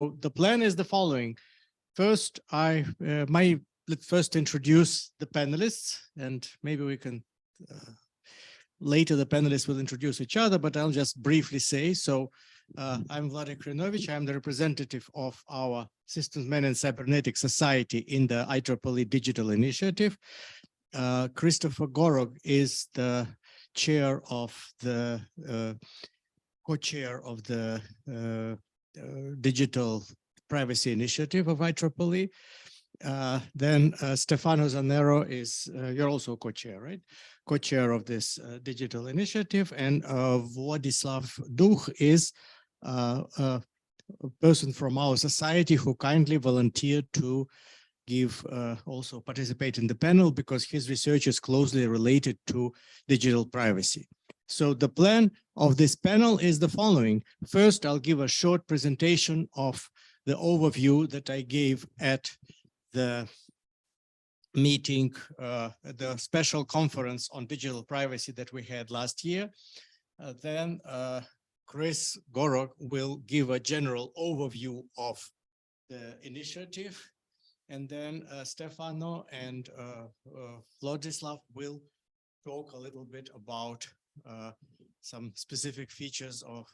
The plan is the following. First, let's first introduce the panelists, and maybe we can later the panelists will introduce each other, but I'll just briefly say. So I'm Vladimir Krinovich. I'm the representative of our Systems Men and Cybernetics Society in the IEEE Digital Initiative. Christopher Gorog is the chair of the co-chair of the Digital Privacy Initiative of IEEE. Then Stefano Zanero is, you're also co-chair, right? Co-chair of this digital initiative, and Vladislav Duch is a person from our society who kindly volunteered to give also participate in the panel because his research is closely related to digital privacy. So the plan of this panel is the following. First, I'll give a short presentation of the overview that I gave at the meeting, the special conference on digital privacy that we had last year. Then Chris Gorog will give a general overview of the initiative. And then Stefano and Vladislav will talk a little bit about some specific features of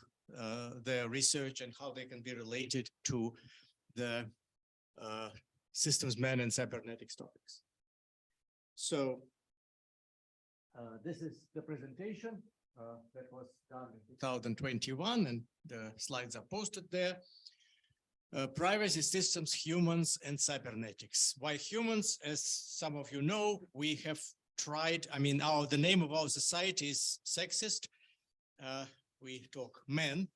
their research and how they can be related to the systems men and cybernetics topics. So this is the presentation that was done in 2021, and the slides are posted there. Privacy systems, humans, and cybernetics. Why humans? As some of you know, we have tried, I mean, the name of our society is sexist. We talk men.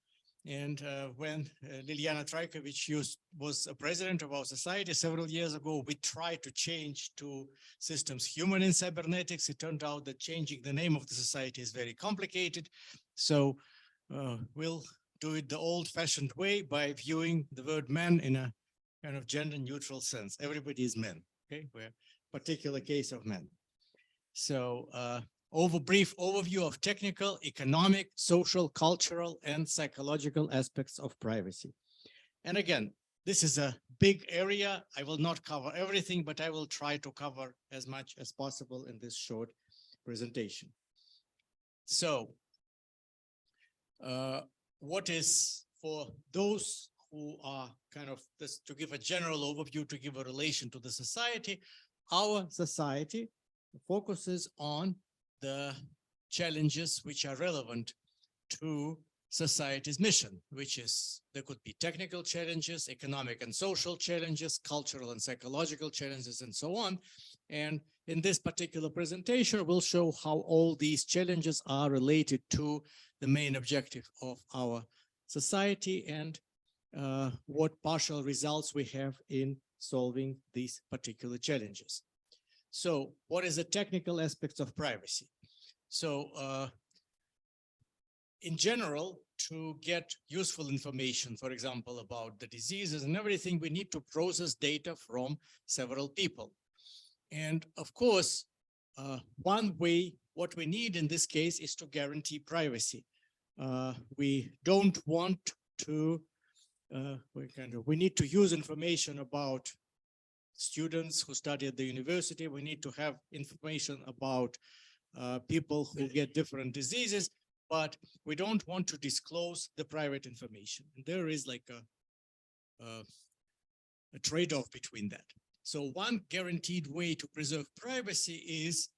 And when Liliana Trajkovic was a president of our society several years ago, we tried to change to systems human in cybernetics. It turned out that changing the name of the society is very complicated. So we'll do it the old-fashioned way by viewing the word man in a kind of gender-neutral sense. Everybody is men, okay? We're a particular case of men. So brief overview of technical, economic, social, cultural, and psychological aspects of privacy. And again, this is a big area. I will not cover everything, but I will try to cover as much as possible in this short presentation. So what is, for those who are kind of, this, to give a general overview, to give a relation to the society, our society focuses on the challenges which are relevant to society's mission, which is, there could be technical challenges, economic and social challenges, cultural and psychological challenges, and so on. And in this particular presentation, we'll show how all these challenges are related to the main objective of our society and what partial results we have in solving these particular challenges. So what is the technical aspects of privacy? So in general, to get useful information, for example, about the diseases and everything, we need to process data from several people. And of course, one way, what we need in this case is to guarantee privacy. We don't want to, we need to use information about students who study at the university. We need to have information about people who get different diseases, but we don't want to disclose the private information. And there is like a trade-off between that. So one guaranteed way to preserve privacy is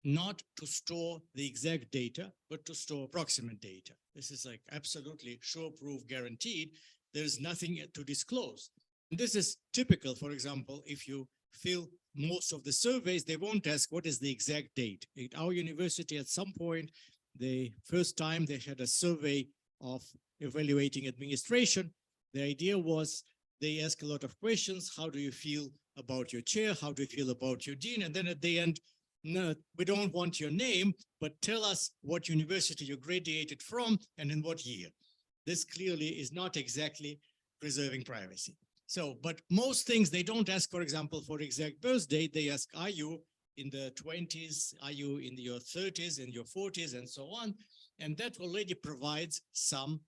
not to store the exact data, but to store approximate data. This is like absolutely sure proof guaranteed. There's nothing to disclose. And this is typical. For example, if you fill most of the surveys, they won't ask what is the exact date. At our university, at some point, the first time they had a survey of evaluating administration, the idea was they ask a lot of questions. How do you feel about your chair? How do you feel about your dean? And then at the end, no, we don't want your name, but tell us what university you graduated from and in what year. This clearly is not exactly preserving privacy. So, but most things they don't ask, for example, for exact birth date. They ask, are you in the 20s? Are you in your 30s, in your 40s, and so on? And that already provides some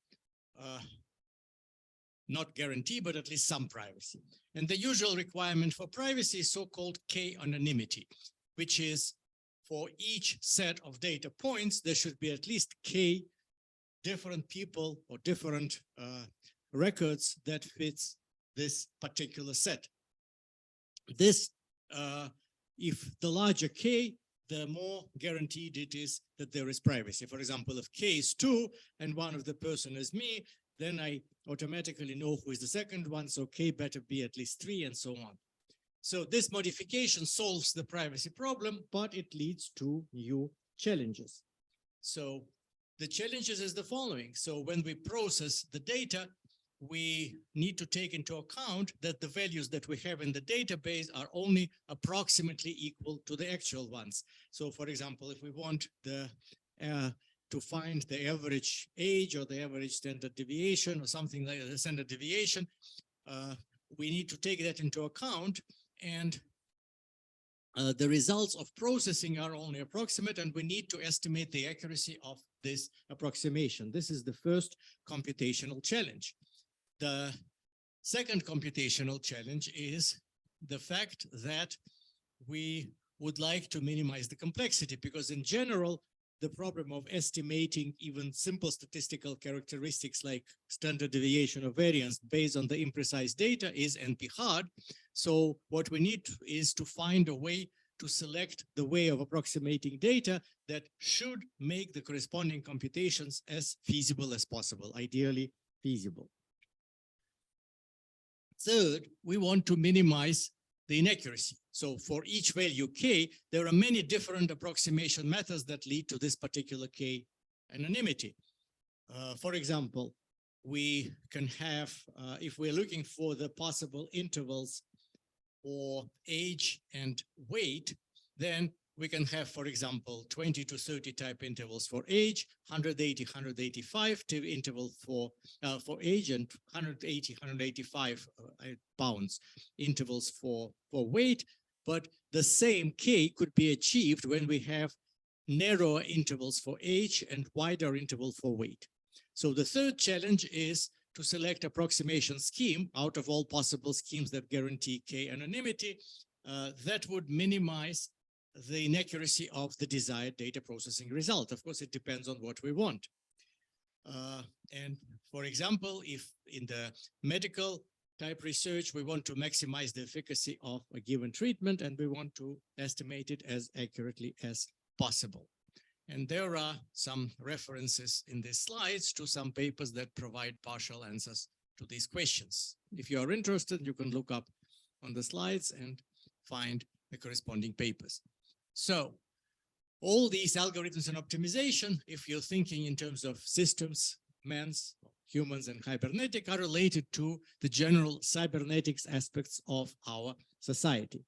not guarantee, but at least some privacy. And the usual requirement for privacy is so-called k-anonymity, which is for each set of data points, there should be at least k different people or different records that fits this particular set. This, if the larger k, the more guaranteed it is that there is privacy. For example, if k is 2 and one of the person is me, then I automatically know who is the second one, so k better be at least 3 and so on. So this modification solves the privacy problem, but it leads to new challenges. So the challenges is the following. So when we process the data, we need to take into account that the values that we have in the database are only approximately equal to the actual ones. So for example, if we want the to find the average age or the average standard deviation or something like the standard deviation, we need to take that into account, and the results of processing are only approximate, and we need to estimate the accuracy of this approximation. This is the first computational challenge. The second computational challenge is the fact that we would like to minimize the complexity, because in general, the problem of estimating even simple statistical characteristics like standard deviation or variance based on the imprecise data is NP hard. So what we need is to find a way to select the way of approximating data that should make the corresponding computations as feasible as possible, ideally feasible. Third, we want to minimize the inaccuracy. So for each value k, there are many different approximation methods that lead to this particular k anonymity. For example, we can have, if we're looking for the possible intervals for age and weight, then we can have, for example, 20 to 30 type intervals for age, 180, 185 interval for age, and 180, 185 pounds intervals for weight. But the same k could be achieved when we have narrower intervals for age and wider interval for weight. So the third challenge is to select approximation scheme out of all possible schemes that guarantee k anonymity that would minimize the inaccuracy of the desired data processing result. Of course, it depends on what we want. And for example, if in the medical type research, we want to maximize the efficacy of a given treatment, and we want to estimate it as accurately as possible. And there are some references in these slides to some papers that provide partial answers to these questions. If you are interested, you can look up on the slides and find the corresponding papers. So all these algorithms and optimization, if you're thinking in terms of systems, humans, and cybernetic, are related to the general cybernetics aspects of our society.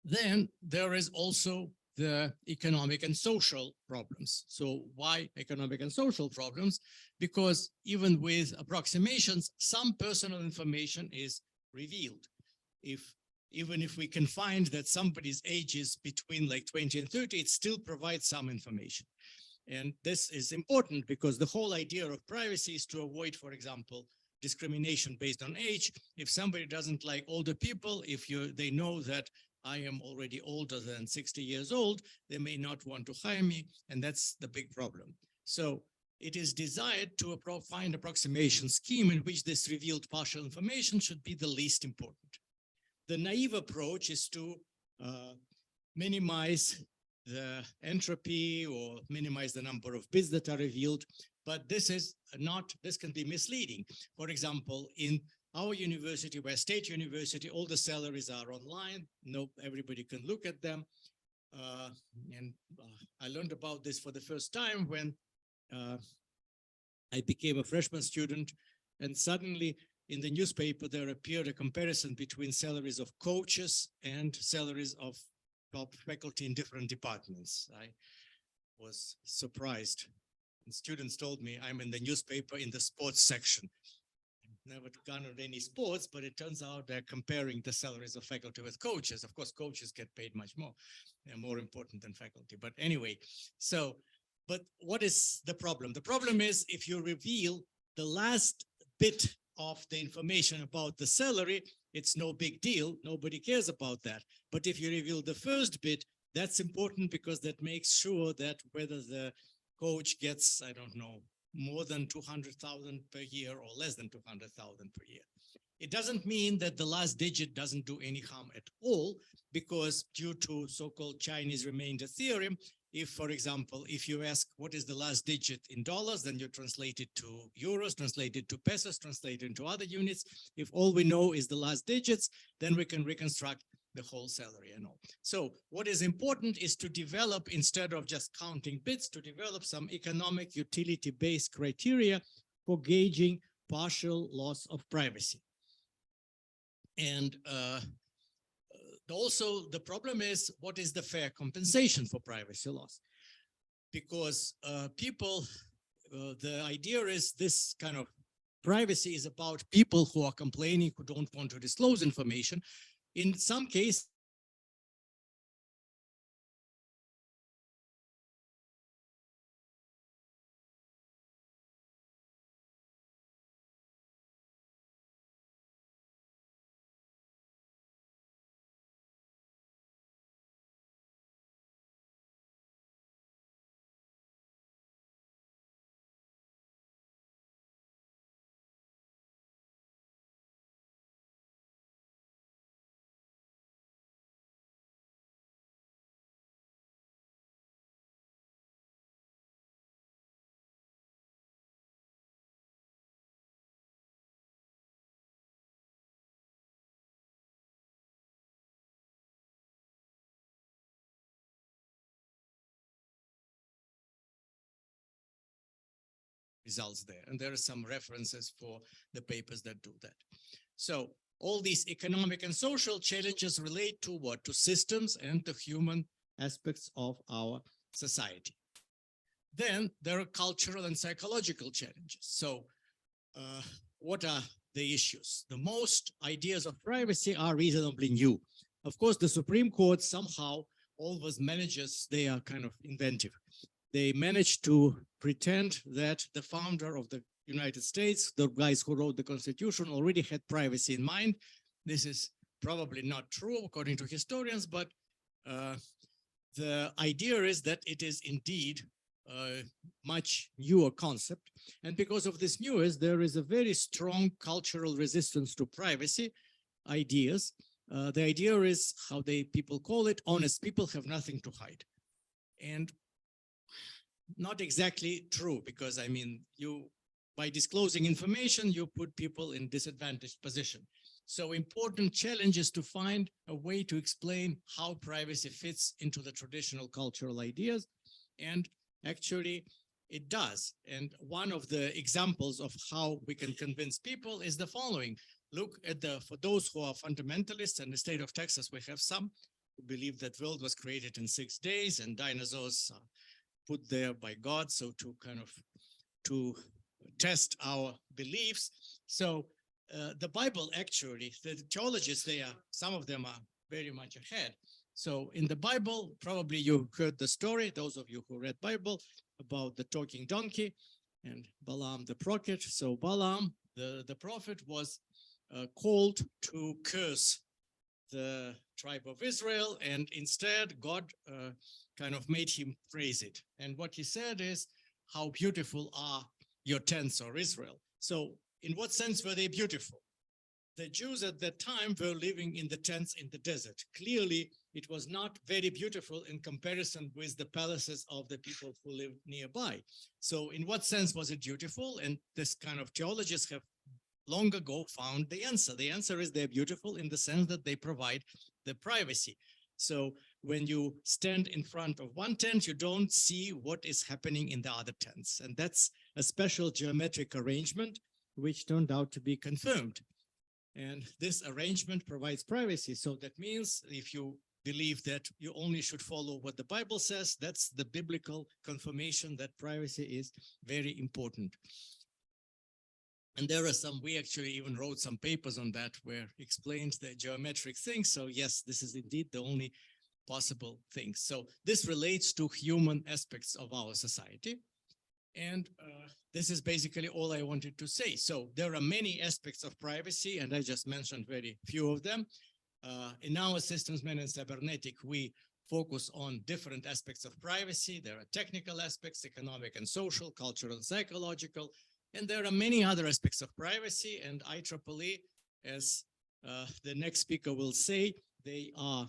Then there is also the economic and social problems. So why economic and social problems? Because even with approximations, some personal information is revealed. Even if we can find that somebody's age is between like 20 and 30, it still provides some information. And this is important because the whole idea of privacy is to avoid, for example, discrimination based on age. If somebody doesn't like older people, if they know that I am already older than 60 years old, they may not want to hire me, and that's the big problem. So it is desired to find approximation scheme in which this revealed partial information should be the least important. The naive approach is to minimize the entropy or minimize the number of bits that are revealed, but this can be misleading. For example, in our university, we're a state university, all the salaries are online. Everybody can look at them. I learned about this for the first time when I became a freshman student, and suddenly in the newspaper, there appeared a comparison between salaries of coaches and salaries of top faculty in different departments. I was surprised. And students told me I'm in the newspaper in the sports section. I've never garnered any sports, but it turns out they're comparing the salaries of faculty with coaches. Of course, coaches get paid much more. They're more important than faculty. But anyway, but what is the problem? The problem is if you reveal the last bit of the information about the salary, it's no big deal. Nobody cares about that. But if you reveal the first bit, that's important because that makes sure that whether the coach gets, I don't know, more than 200,000 per year or less than 200,000 per year. It doesn't mean that the last digit doesn't do any harm at all, because due to so-called Chinese remainder theorem, if, for example, if you ask what is the last digit in dollars, then you translate it to euros, translate it to pesos, translate it into other units. If all we know is the last digits, then we can reconstruct the whole salary and all. So what is important is to develop, instead of just counting bits, to develop some economic utility-based criteria for gauging partial loss of privacy. And also the problem is, what is the fair compensation for privacy loss? Because the idea is this kind of privacy is about people who are complaining, who don't want to disclose information. In some cases, results there. And there are some references for the papers that do that. So all these economic and social challenges relate to what? To systems and the human aspects of our society. Then there are cultural and psychological challenges. So what are the issues? The most ideas of privacy are reasonably new. Of course, the Supreme Court somehow always manages, they are kind of inventive. They managed to pretend that the founder of the United States, the guys who wrote the Constitution, already had privacy in mind. This is probably not true according to historians, but the idea is that it is indeed a much newer concept. And because of this newness, there is a very strong cultural resistance to privacy ideas. The idea is, how people call it, honest people have nothing to hide. And not exactly true, because I mean, by disclosing information, you put people in disadvantaged position. So important challenge is to find a way to explain how privacy fits into the traditional cultural ideas. And actually it does. And one of the examples of how we can convince people is the following. Look at for those who are fundamentalists, in the state of Texas, we have some who believe that world was created in 6 days and dinosaurs put there by God, so to test our beliefs. So the Bible, actually, the theologists, some of them are very much ahead. So in the Bible, probably you heard the story, those of you who read Bible, about the talking donkey and Balaam the prophet. So Balaam, the prophet, was called to curse the tribe of Israel, and instead God kind of made him praise it. And what he said is, how beautiful are your tents, O Israel. So in what sense were they beautiful? The Jews at that time were living in the tents in the desert. Clearly, it was not very beautiful in comparison with the palaces of the people who lived nearby. So in what sense was it beautiful? And this kind of theologists have long ago found the answer. The answer is they're beautiful in the sense that they provide the privacy. So when you stand in front of one tent, you don't see what is happening in the other tents. And that's a special geometric arrangement, which turned out to be confirmed. And this arrangement provides privacy. So that means if you believe that you only should follow what the Bible says, that's the biblical confirmation that privacy is very important. And there are we actually even wrote some papers on that where explained the geometric things. So yes, this is indeed the only possible thing. So this relates to human aspects of our society. And this is basically all I wanted to say. So there are many aspects of privacy, and I just mentioned very few of them. In our systems man and cybernetic, we focus on different aspects of privacy. There are technical aspects, economic and social, cultural and psychological, and there are many other aspects of privacy. And IEEE, as the next speaker will say, they are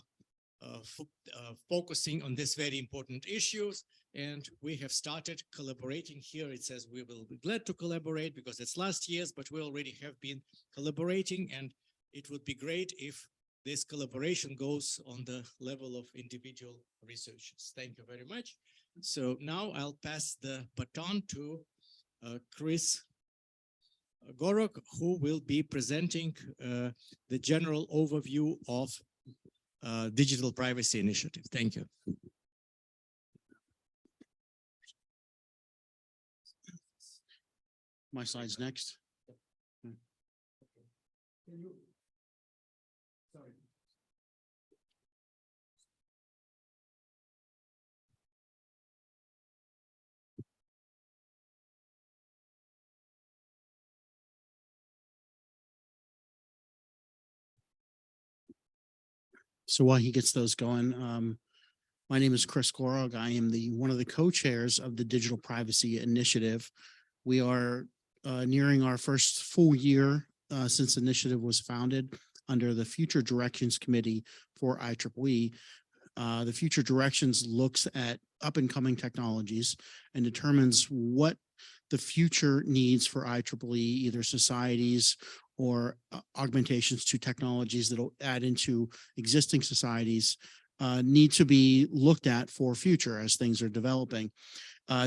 focusing on these very important issues. And we have started collaborating here. It says we will be glad to collaborate because it's last year's, but we already have been collaborating, and it would be great if this collaboration goes on the level of individual researchers. Thank you very much. So now I'll pass the baton to Chris Gorok, who will be presenting the general overview of Digital Privacy Initiative. Thank you. My slides next. Sorry. So while he gets those going, my name is Chris Gorog. I am one of the co-chairs of the Digital Privacy Initiative. We are nearing our first full year since the initiative was founded under the Future Directions Committee for IEEE. The Future Directions looks at up and coming technologies and determines what the future needs for IEEE, either societies or augmentations to technologies that will add into existing societies, need to be looked at for future as things are developing.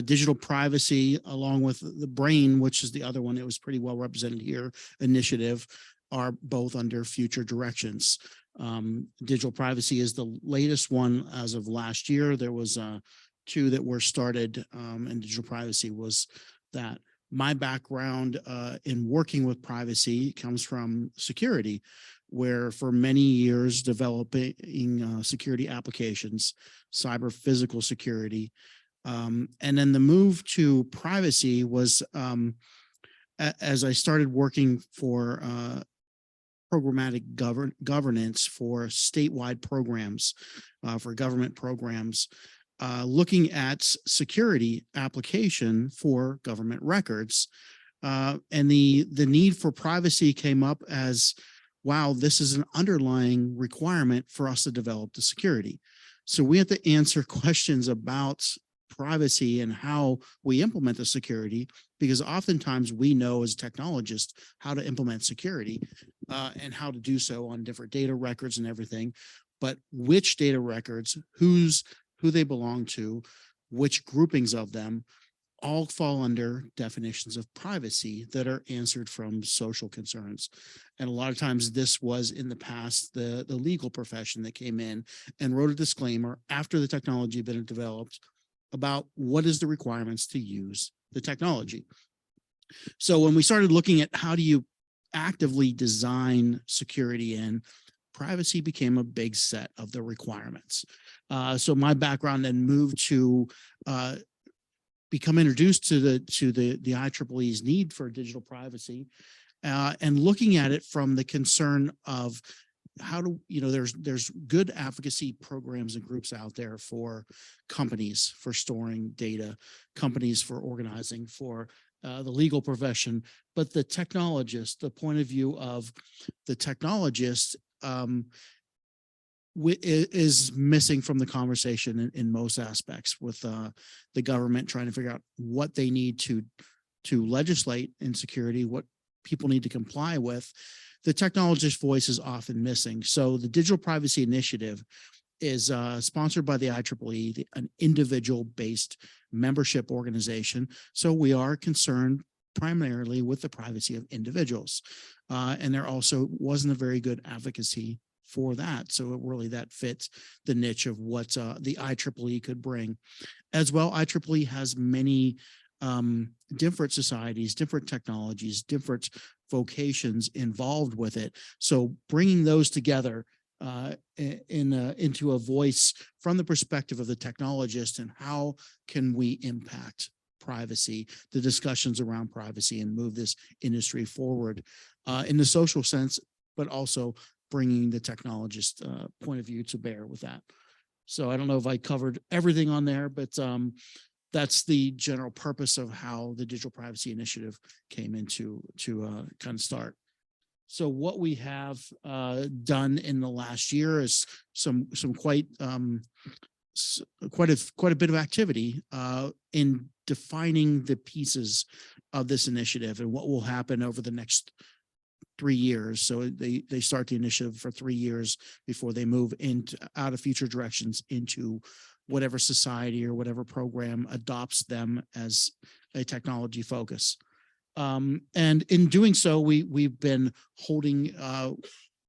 Digital privacy, along with the BRAIN, which is the other one that was pretty well represented here, initiative, are both under Future Directions. Digital privacy is the latest one as of last year. There was two that were started, and digital privacy was that. My background in working with privacy comes from security, where for many years developing security applications, cyber physical security. And then the move to privacy was as I started working for programmatic governance for statewide programs, for government programs, looking at security application for government records. And the need for privacy came up as, wow, this is an underlying requirement for us to develop the security. So we have to answer questions about privacy and how we implement the security, because oftentimes we know as technologists how to implement security and how to do so on different data records and everything. But which data records, who they belong to, which groupings of them, all fall under definitions of privacy that are answered from social concerns. And a lot of times this was in the past, the legal profession that came in and wrote a disclaimer after the technology had been developed about what is the requirements to use the technology. So when we started looking at how do you actively design security in, privacy became a big set of the requirements. So my background then moved to become introduced to the IEEE's need for digital privacy, and looking at it from the concern of how do, there's good advocacy programs and groups out there for companies for storing data, companies for organizing, for the legal profession, but the technologist, the point of view of the technologist is missing from the conversation in most aspects, with the government trying to figure out what they need to legislate in security, what people need to comply with. The technologist voice is often missing. So the Digital Privacy Initiative is sponsored by the IEEE, an individual-based membership organization. So we are concerned primarily with the privacy of individuals. And there also wasn't a very good advocacy for that. So that fits the niche of what the IEEE could bring. As well, IEEE has many different societies, different technologies, different vocations involved with it. So bringing those together into a voice from the perspective of the technologist, and how can we impact privacy, the discussions around privacy, and move this industry forward in the social sense, but also bringing the technologist point of view to bear with that. So I don't know if I covered everything on there, but that's the general purpose of how the Digital Privacy Initiative came into kind of start. So what we have done in the last year is some quite a bit of activity in defining the pieces of this initiative and what will happen over the next 3 years. So they start the initiative for 3 years before they move into out of future directions into whatever society or whatever program adopts them as a technology focus. And in doing so, we've been holding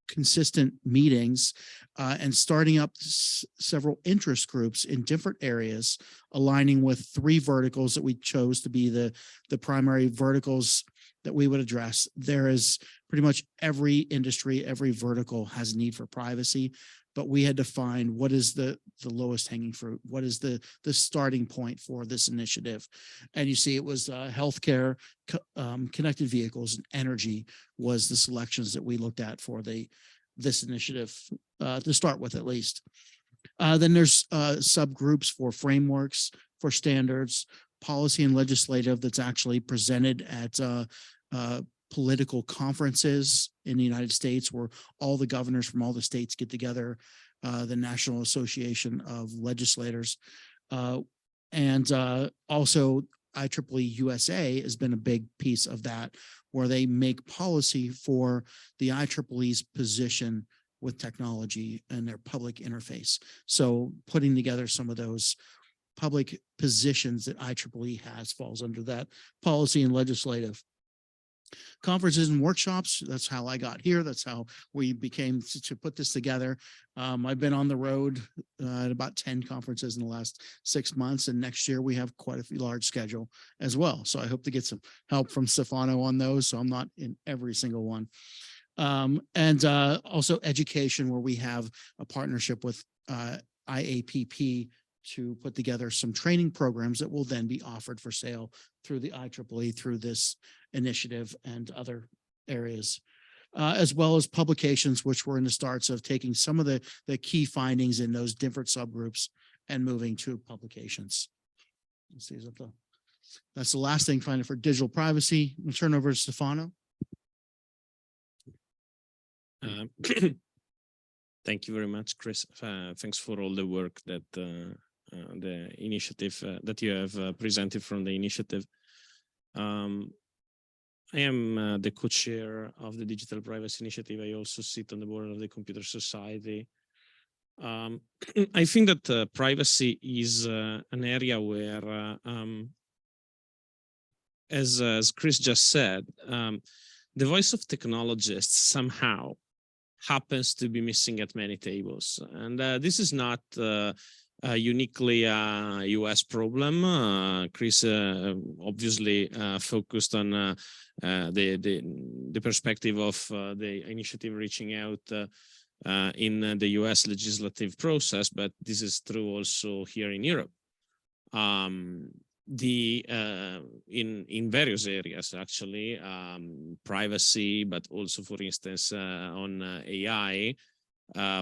consistent meetings and starting up several interest groups in different areas, aligning with 3 verticals that we chose to be the primary verticals that we would address. There is pretty much every industry, every vertical has a need for privacy, but we had to find what is the lowest hanging fruit, what is the starting point for this initiative. And you see it was healthcare, connected vehicles, and energy was the selections that we looked at for this initiative to start with, at least. Then there's subgroups for frameworks, for standards, policy and legislative that's actually presented at political conferences in the United States, where all the governors from all the states get together, the National Association of Legislators. And also IEEE USA has been a big piece of that, where they make policy for the IEEE's position with technology and their public interface. So putting together some of those public positions that IEEE has falls under that policy and legislative. Conferences and workshops, that's how I got here. That's how we became to put this together. I've been on the road at about 10 conferences in the last 6 months, and next year we have quite a large schedule as well. So I hope to get some help from Stefano on those, so I'm not in every single one. And also education, where we have a partnership with IAPP to put together some training programs that will then be offered for sale through the IEEE, through this initiative and other areas, as well as publications, which were in the starts of taking some of the key findings in those different subgroups and moving to publications. Let's see, that's the last thing finding for digital privacy. I'll turn over to Stefano. Thank you very much, Chris. Thanks for all the work that the initiative that you have presented from the initiative. I am the co-chair of the Digital Privacy Initiative. I also sit on the board of the Computer Society. I think that privacy is an area where, as Chris just said, the voice of technologists somehow happens to be missing at many tables. And this is not uniquely a US problem. Chris obviously focused on the perspective of the initiative reaching out in the US legislative process, but this is true also here in Europe. In various areas, actually, privacy, but also, for instance, on AI,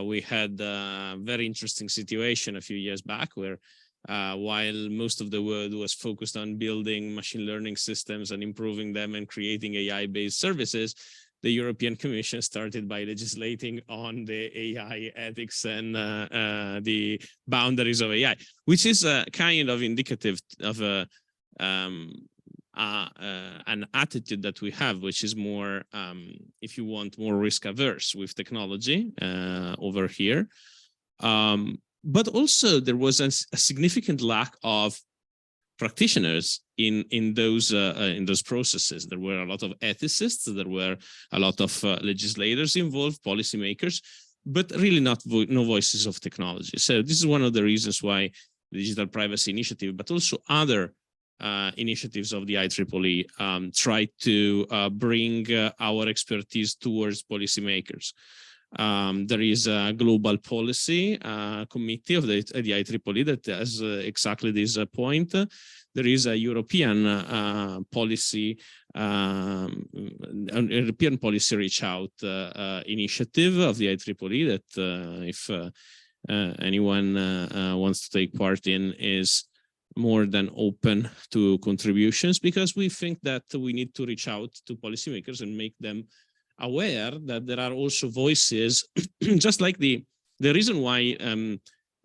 we had a very interesting situation a few years back where while most of the world was focused on building machine learning systems and improving them and creating AI-based services, the European Commission started by legislating on the AI ethics and the boundaries of AI, which is kind of indicative of an attitude that we have, which is more, if you want, more risk averse with technology over here. But also there was a significant lack of practitioners in those processes. There were a lot of ethicists, there were a lot of legislators involved, policymakers, but really no voices of technology. So this is one of the reasons why the Digital Privacy Initiative, but also other initiatives of the IEEE try to bring our expertise towards policymakers. There is a global policy committee of the IEEE that has exactly this point. There is a European policy, European policy reach out initiative of the IEEE that if anyone wants to take part in is more than open to contributions, because we think that we need to reach out to policymakers and make them aware that there are also voices, just like the reason why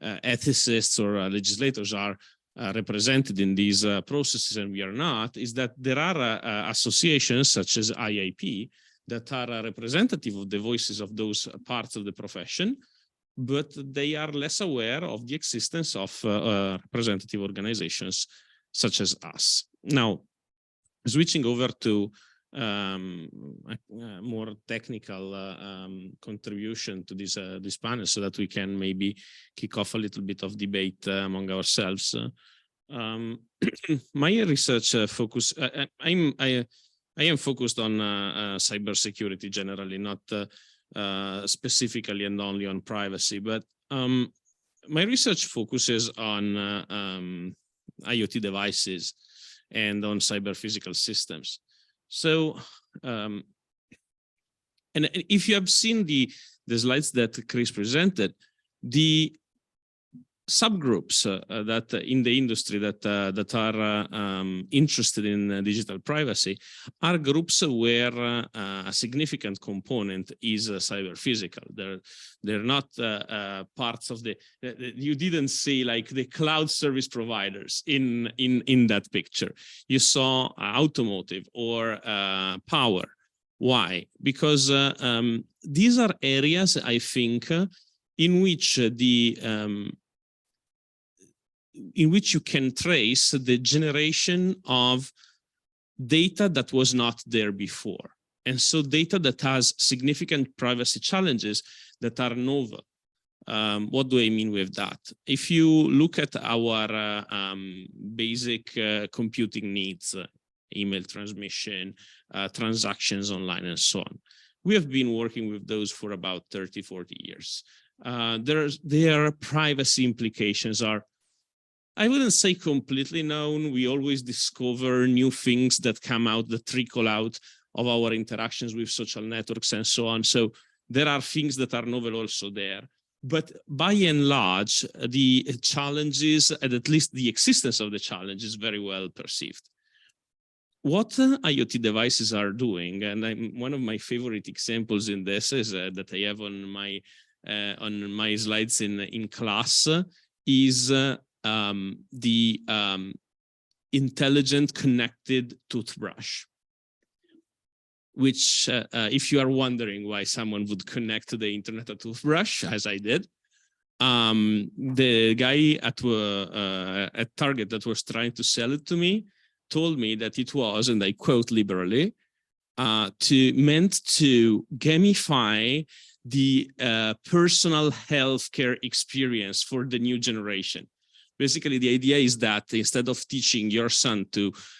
ethicists or legislators are represented in these processes and we are not, is that there are associations such as IAP that are representative of the voices of those parts of the profession, but they are less aware of the existence of representative organizations such as us. Now, switching over to a more technical contribution to this panel, so that we can maybe kick off a little bit of debate among ourselves. My research focus, I am focused on cybersecurity generally, not specifically and only on privacy, but my research focuses on IoT devices and on cyber physical systems. So, and if you have seen the slides that Chris presented, the subgroups that in the industry that are interested in digital privacy are groups where a significant component is cyber physical. They're not parts of the. You didn't see like the cloud service providers in that picture. You saw automotive or power. Why? Because these are areas, I think, in which you can trace the generation of data that was not there before. And so data that has significant privacy challenges that are novel. What do I mean with that? If you look at our basic computing needs, email transmission, transactions online, and so on, we have been working with those for about 30, 40 years. Their privacy implications are, I wouldn't say completely known. We always discover new things that come out, that trickle out of our interactions with social networks and so on. So there are things that are novel also there. But by and large, the challenges, and at least the existence of the challenge, is very well perceived. What IoT devices are doing, and one of my favorite examples in this is that I have on my slides in class, is the intelligent connected toothbrush, which if you are wondering why someone would connect to the internet a toothbrush, as I did, the guy at Target that was trying to sell it to me told me that it was, and I quote liberally, meant to gamify the personal healthcare experience for the new generation. Basically, the idea is that instead of teaching your son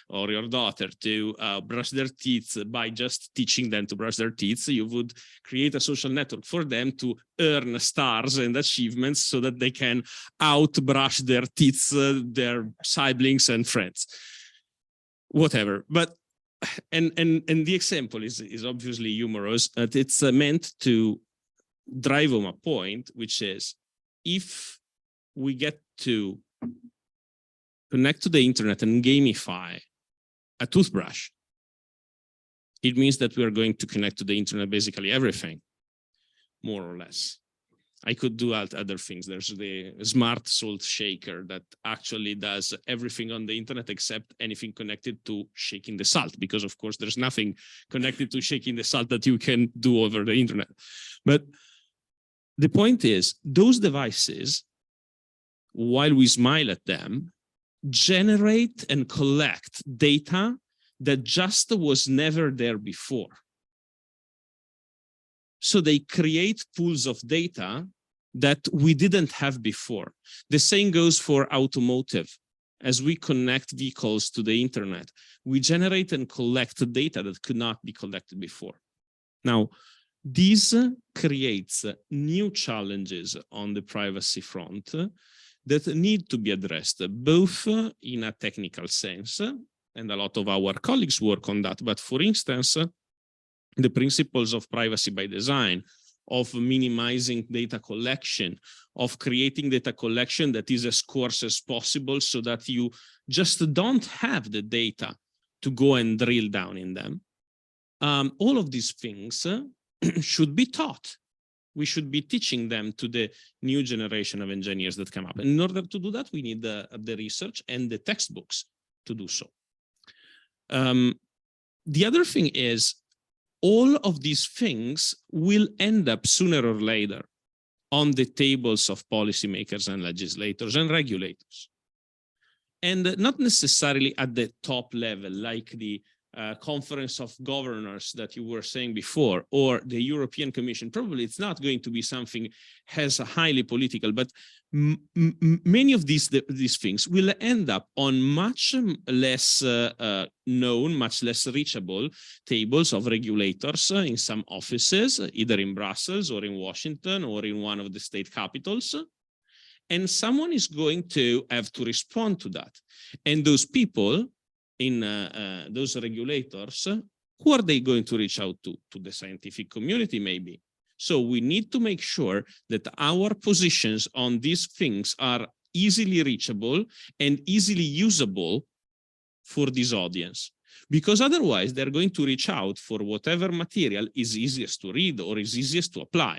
or your daughter to brush their teeth by just teaching them to brush their teeth, you would create a social network for them to earn stars and achievements so that they can out-brush their teeth, their siblings and friends, whatever. But and the example is obviously humorous, but it's meant to drive home a point, which is if we get to connect to the internet and gamify a toothbrush, it means that we are going to connect to the internet basically everything, more or less. I could do other things. There's the smart salt shaker that actually does everything on the internet except anything connected to shaking the salt, because of course there's nothing connected to shaking the salt that you can do over the internet. But the point is, those devices, while we smile at them, generate and collect data that just was never there before. So they create pools of data that we didn't have before. The same goes for automotive. As we connect vehicles to the internet, we generate and collect data that could not be collected before. Now, This creates new challenges on the privacy front that need to be addressed, both in a technical sense, and a lot of our colleagues work on that. But for instance, the principles of privacy by design, of minimizing data collection, of creating data collection that is as coarse as possible so that you just don't have the data to go and drill down in them. All of these things should be taught. We should be teaching them to the new generation of engineers that come up. And in order to do that, we need the research and the textbooks to do so. The other thing is, all of these things will end up sooner or later on the tables of policymakers and legislators and regulators. And not necessarily at the top level, like the Conference of Governors that you were saying before, or the European Commission. Probably it's not going to be something as highly political, but many of these things will end up on much less known, much less reachable tables of regulators in some offices, either in Brussels or in Washington or in one of the state capitals. And someone is going to have to respond to that. And those people in those regulators, who are they going to reach out to? To the scientific community, maybe. So we need to make sure that our positions on these things are easily reachable and easily usable for this audience. Because otherwise, they're going to reach out for whatever material is easiest to read or is easiest to apply.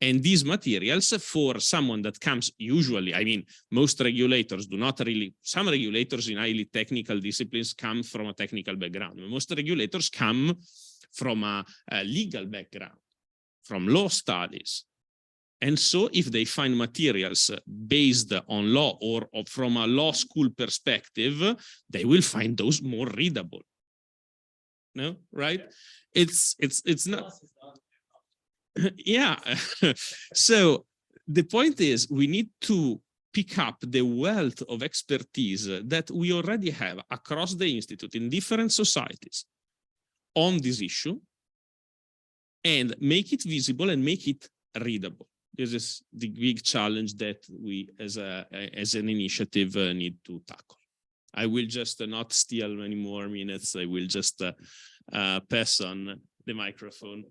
And these materials, for someone that comes usually, I mean, most regulators do not really, some regulators in highly technical disciplines come from a technical background. Most regulators come from a legal background, from law studies. And so if they find materials based on law or from a law school perspective, they will find those more readable. No, right? It's not. Yeah. So the point is, we need to pick up the wealth of expertise that we already have across the institute in different societies on this issue and make it visible and make it readable. This is the big challenge that we as an initiative need to tackle. I will just not steal any more minutes. I will just pass on the microphone.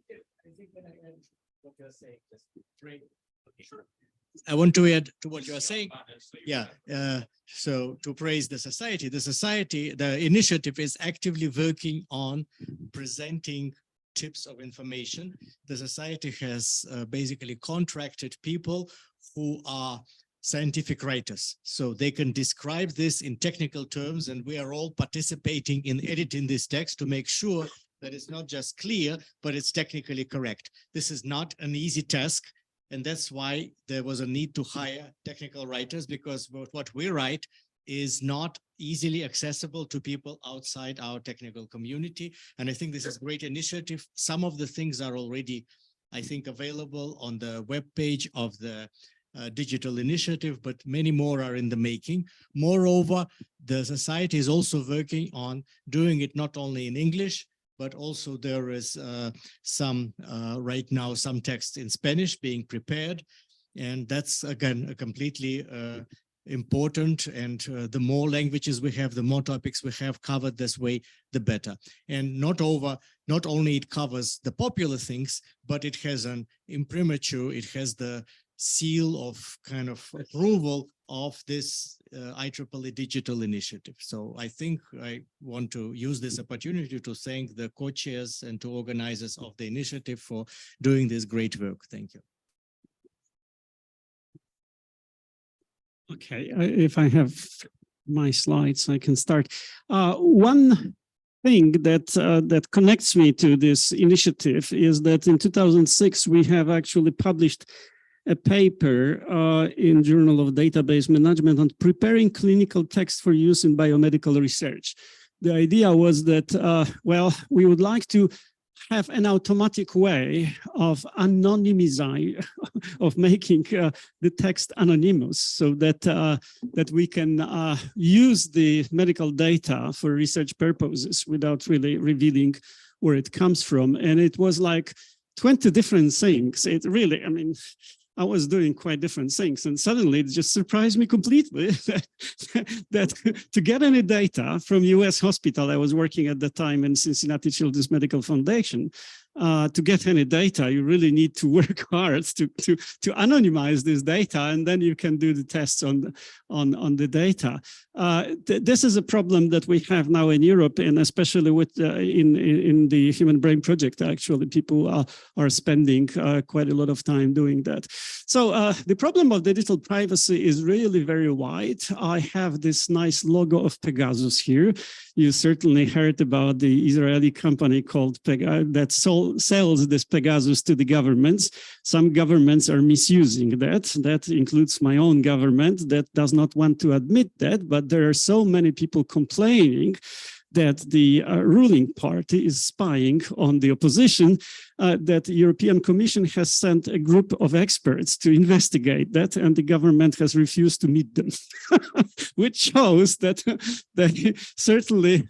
I think when I add what you're saying, just great. Okay. Sure. I want to add to what you're saying. Yeah. So to praise the society, the initiative is actively working on presenting tips of information. The society has basically contracted people who are scientific writers, so they can describe this in technical terms, and we are all participating in editing this text to make sure that it's not just clear, but it's technically correct. This is not an easy task, and that's why there was a need to hire technical writers, because what we write is not easily accessible to people outside our technical community. And I think this is a great initiative. Some of the things are already, I think, available on the webpage of the digital initiative, but many more are in the making. Moreover, the society is also working on doing it not only in English, but also there is right now some text in Spanish being prepared. And that's, again, a completely important, and the more languages we have, the more topics we have covered this way, the better. And not only it covers the popular things, but it has an imprimatur, it has the seal of kind of approval of this IEEE digital initiative. So I think I want to use this opportunity to thank the co-chairs and to organizers of the initiative for doing this great work. Thank you. Okay, if I have my slides, I can start. One thing that connects me to this initiative is that in 2006, we have actually published a paper in Journal of Database Management on preparing clinical text for use in biomedical research. The idea was that, well, we would like to have an automatic way of anonymizing, of making the text anonymous, so that that we can use the medical data for research purposes without really revealing where it comes from. And it was like 20 different things. It really, I mean, I was doing quite different things, and suddenly it just surprised me completely that to get any data from US hospital, I was working at the time in Cincinnati Children's Medical Foundation, to get any data, you really need to work hard to anonymize this data, and then you can do the tests on the data. This is a problem that we have now in Europe, and especially with in the Human Brain Project. Actually, people are spending quite a lot of time doing that. So the problem of digital privacy is really very wide. I have this nice logo of Pegasus here. You certainly heard about the Israeli company called Pegasus that sells this Pegasus to the governments. Some governments are misusing that. That includes my own government that does not want to admit that, but there are so many people complaining that the ruling party is spying on the opposition, that the European Commission has sent a group of experts to investigate that, and the government has refused to meet them, which shows that they certainly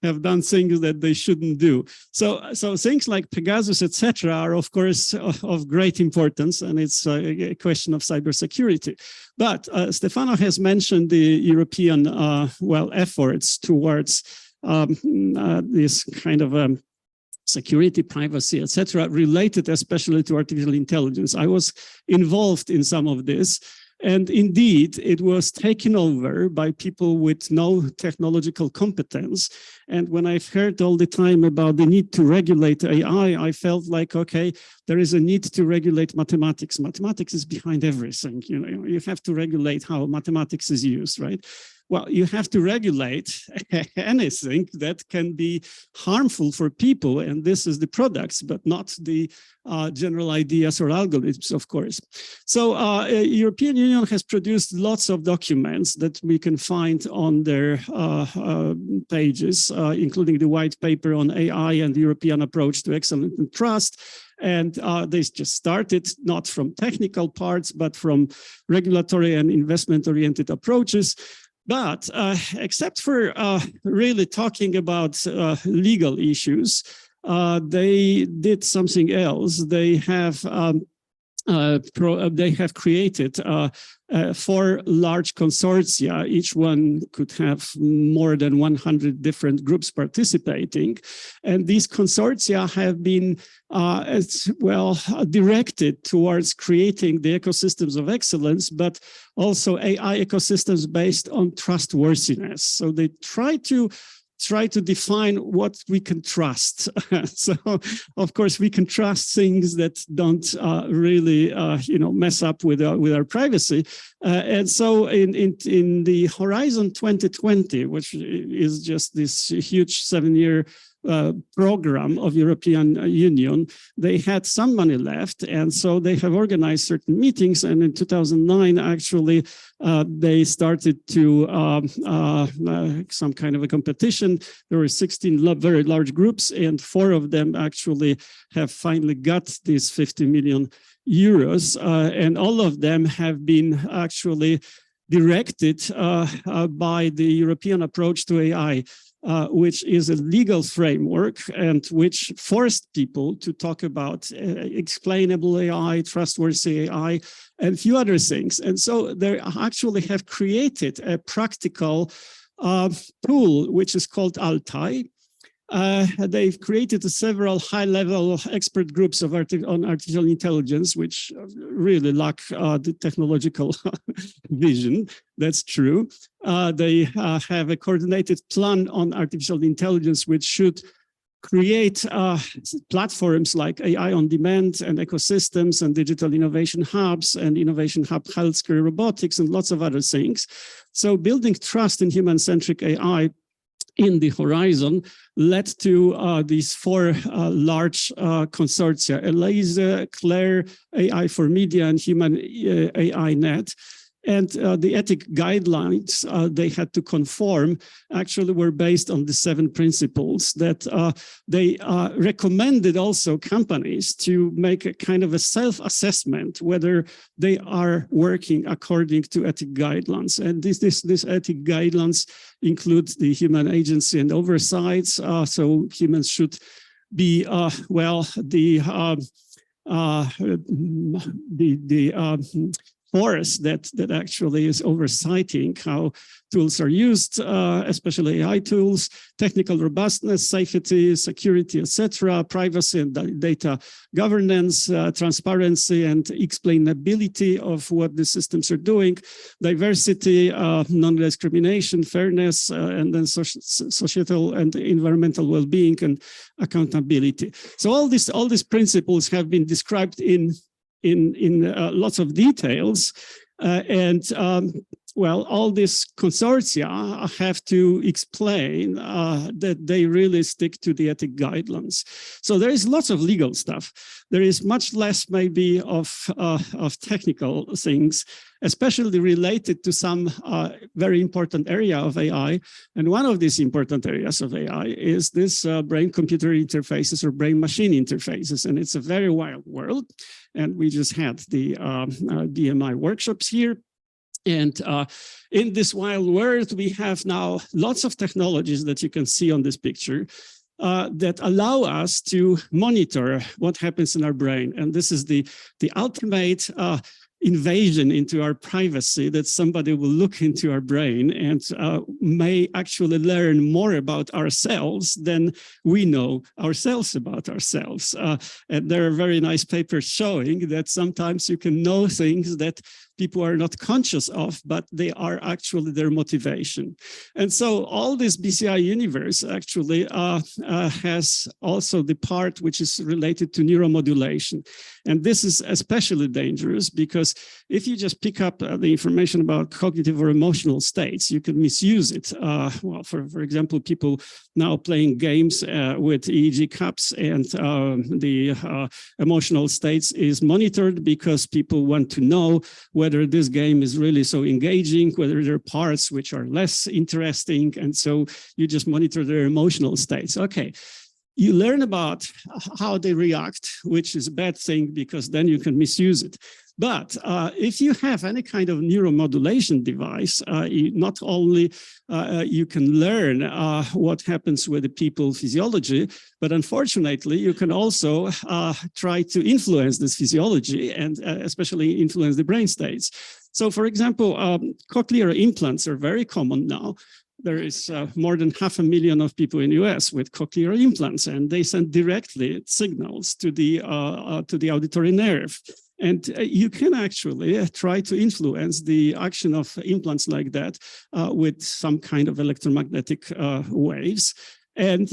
have done things that they shouldn't do. So things like Pegasus, etc., are of course of great importance, and it's a question of cybersecurity. But Stefano has mentioned the European efforts towards this kind of security, privacy, etc., related especially to artificial intelligence. I was involved in some of this, and indeed it was taken over by people with no technological competence. And when I've heard all the time about the need to regulate AI, I felt like, okay, there is a need to regulate mathematics. Mathematics is behind everything. You have to regulate how mathematics is used, right? Well, you have to regulate anything that can be harmful for people, and this is the products, but not the general ideas or algorithms, of course. So European Union has produced lots of documents that we can find on their pages, including the white paper on AI and the European approach to excellence and trust. And they just started not from technical parts, but from regulatory and investment-oriented approaches. But except for really talking about legal issues, they did something else. They have created 4 large consortia. Each one could have more than 100 different groups participating. And these consortia have been directed towards creating the ecosystems of excellence, but also AI ecosystems based on trustworthiness. So they try to define what we can trust. So, of course, we can trust things that don't really, mess up with our privacy. And so, in the Horizon 2020, which is just this huge 7-year program of European Union, they had some money left, and so they have organized certain meetings. And in 2009, actually, they started to some kind of a competition. There were 16 very large groups, and 4 of them actually have finally got these 50 million euros, and all of them have been actually directed by the European approach to AI. Which is a legal framework and which forced people to talk about explainable AI, trustworthy AI, and a few other things. And so they actually have created a practical tool, which is called Altai. They've created several high-level expert groups on artificial intelligence, which really lack the technological vision. That's true. They have a coordinated plan on artificial intelligence, which should create platforms like AI on demand and ecosystems and digital innovation hubs and innovation hub healthcare robotics and lots of other things. So building trust in human-centric AI in the Horizon led to these 4 large consortia: ELISA, CLARE, AI for Media, and Human AI Net. And the ethic guidelines they had to conform actually were based on the 7 principles that they recommended also companies to make a kind of a self-assessment whether they are working according to ethic guidelines. And this ethic guidelines include the human agency and oversights. So humans should be force that actually is oversighting how tools are used, especially AI tools, technical robustness, safety, security, etc., privacy and data governance, transparency and explainability of what the systems are doing, diversity, non-discrimination, fairness, and then societal and environmental well-being and accountability. So all these principles have been described in lots of details, well, all these consortia have to explain that they really stick to the ethic guidelines. So there is lots of legal stuff. There is much less maybe of technical things, especially related to some very important area of AI. And one of these important areas of AI is this brain-computer interfaces or brain-machine interfaces. And it's a very wild world. And we just had the BMI workshops here. And in this wild world, we have now lots of technologies that you can see on this picture that allow us to monitor what happens in our brain. And this is the ultimate invasion into our privacy, that somebody will look into our brain and may actually learn more about ourselves than we know ourselves about ourselves. And there are very nice papers showing that sometimes you can know things that people are not conscious of, but they are actually their motivation. And so all this BCI universe actually has also the part which is related to neuromodulation. And this is especially dangerous because if you just pick up the information about cognitive or emotional states, you can misuse it. Well, for example, people now playing games with EEG cups, and the emotional states is monitored because people want to know whether this game is really so engaging, whether there are parts which are less interesting. And so you just monitor their emotional states. Okay. You learn about how they react, which is a bad thing because then you can misuse it. But if you have any kind of neuromodulation device, not only you can learn what happens with the people's physiology, but unfortunately, you can also try to influence this physiology and especially influence the brain states. So for example, cochlear implants are very common now. There is more than 500,000 of people in the US with cochlear implants, and they send directly signals to the auditory nerve. And you can actually try to influence the action of implants like that with some kind of electromagnetic waves. And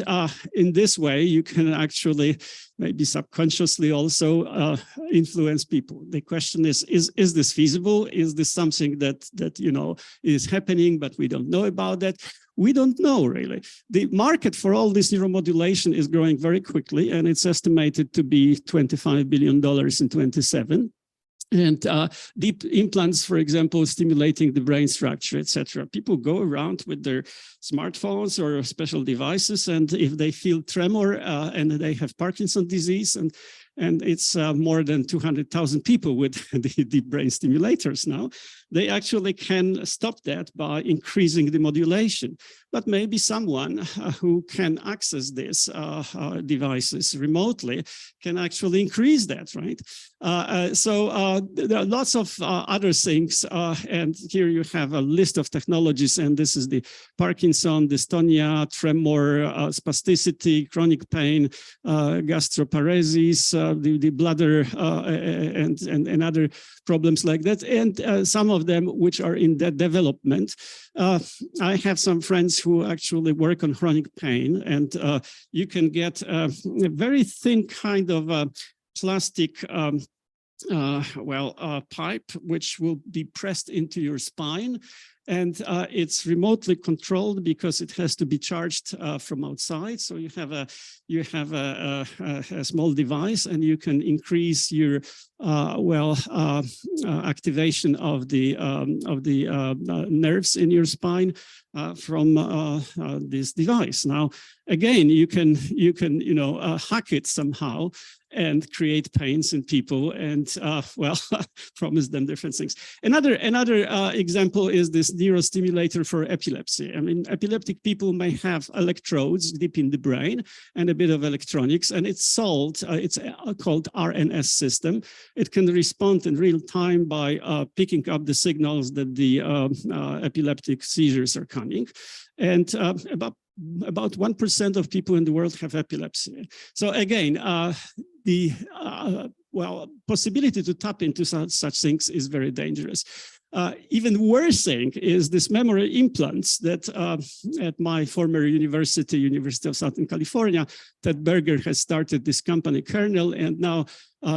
in this way, you can actually maybe subconsciously also influence people. The question is this feasible? Is this something that you know is happening, but we don't know about that? We don't know really. The market for all this neuromodulation is growing very quickly, and it's estimated to be $25 billion in 2027. And deep implants, for example, stimulating the brain structure, etc. People go around with their smartphones or special devices, and if they feel tremor and they have Parkinson's disease, and it's more than 200,000 people with the deep brain stimulators now, they actually can stop that by increasing the modulation. But maybe someone who can access these devices remotely can actually increase that, right? So there are lots of other things, and here you have a list of technologies, and this is the Parkinson, dystonia, tremor, spasticity, chronic pain, gastroparesis, the bladder, and other problems like that, and some of them which are in that development. I have some friends who actually work on chronic pain, and you can get a very thin kind of plastic pipe which will be pressed into your spine, and it's remotely controlled because it has to be charged from outside. So you have a small device, and you can increase your activation of the nerves in your spine from this device. Now, again, you can hack it somehow and create pains in people, and promise them different things. Another example is this neurostimulator for epilepsy. I mean, epileptic people may have electrodes deep in the brain and a bit of electronics, and it's solved. It's called RNS system. It can respond in real time by picking up the signals that the epileptic seizures are coming. And about 1% of people in the world have epilepsy. So again, the possibility to tap into such things is very dangerous. Even worse thing is this memory implants that at my former University of Southern California, Ted Berger has started this company Kernel, and now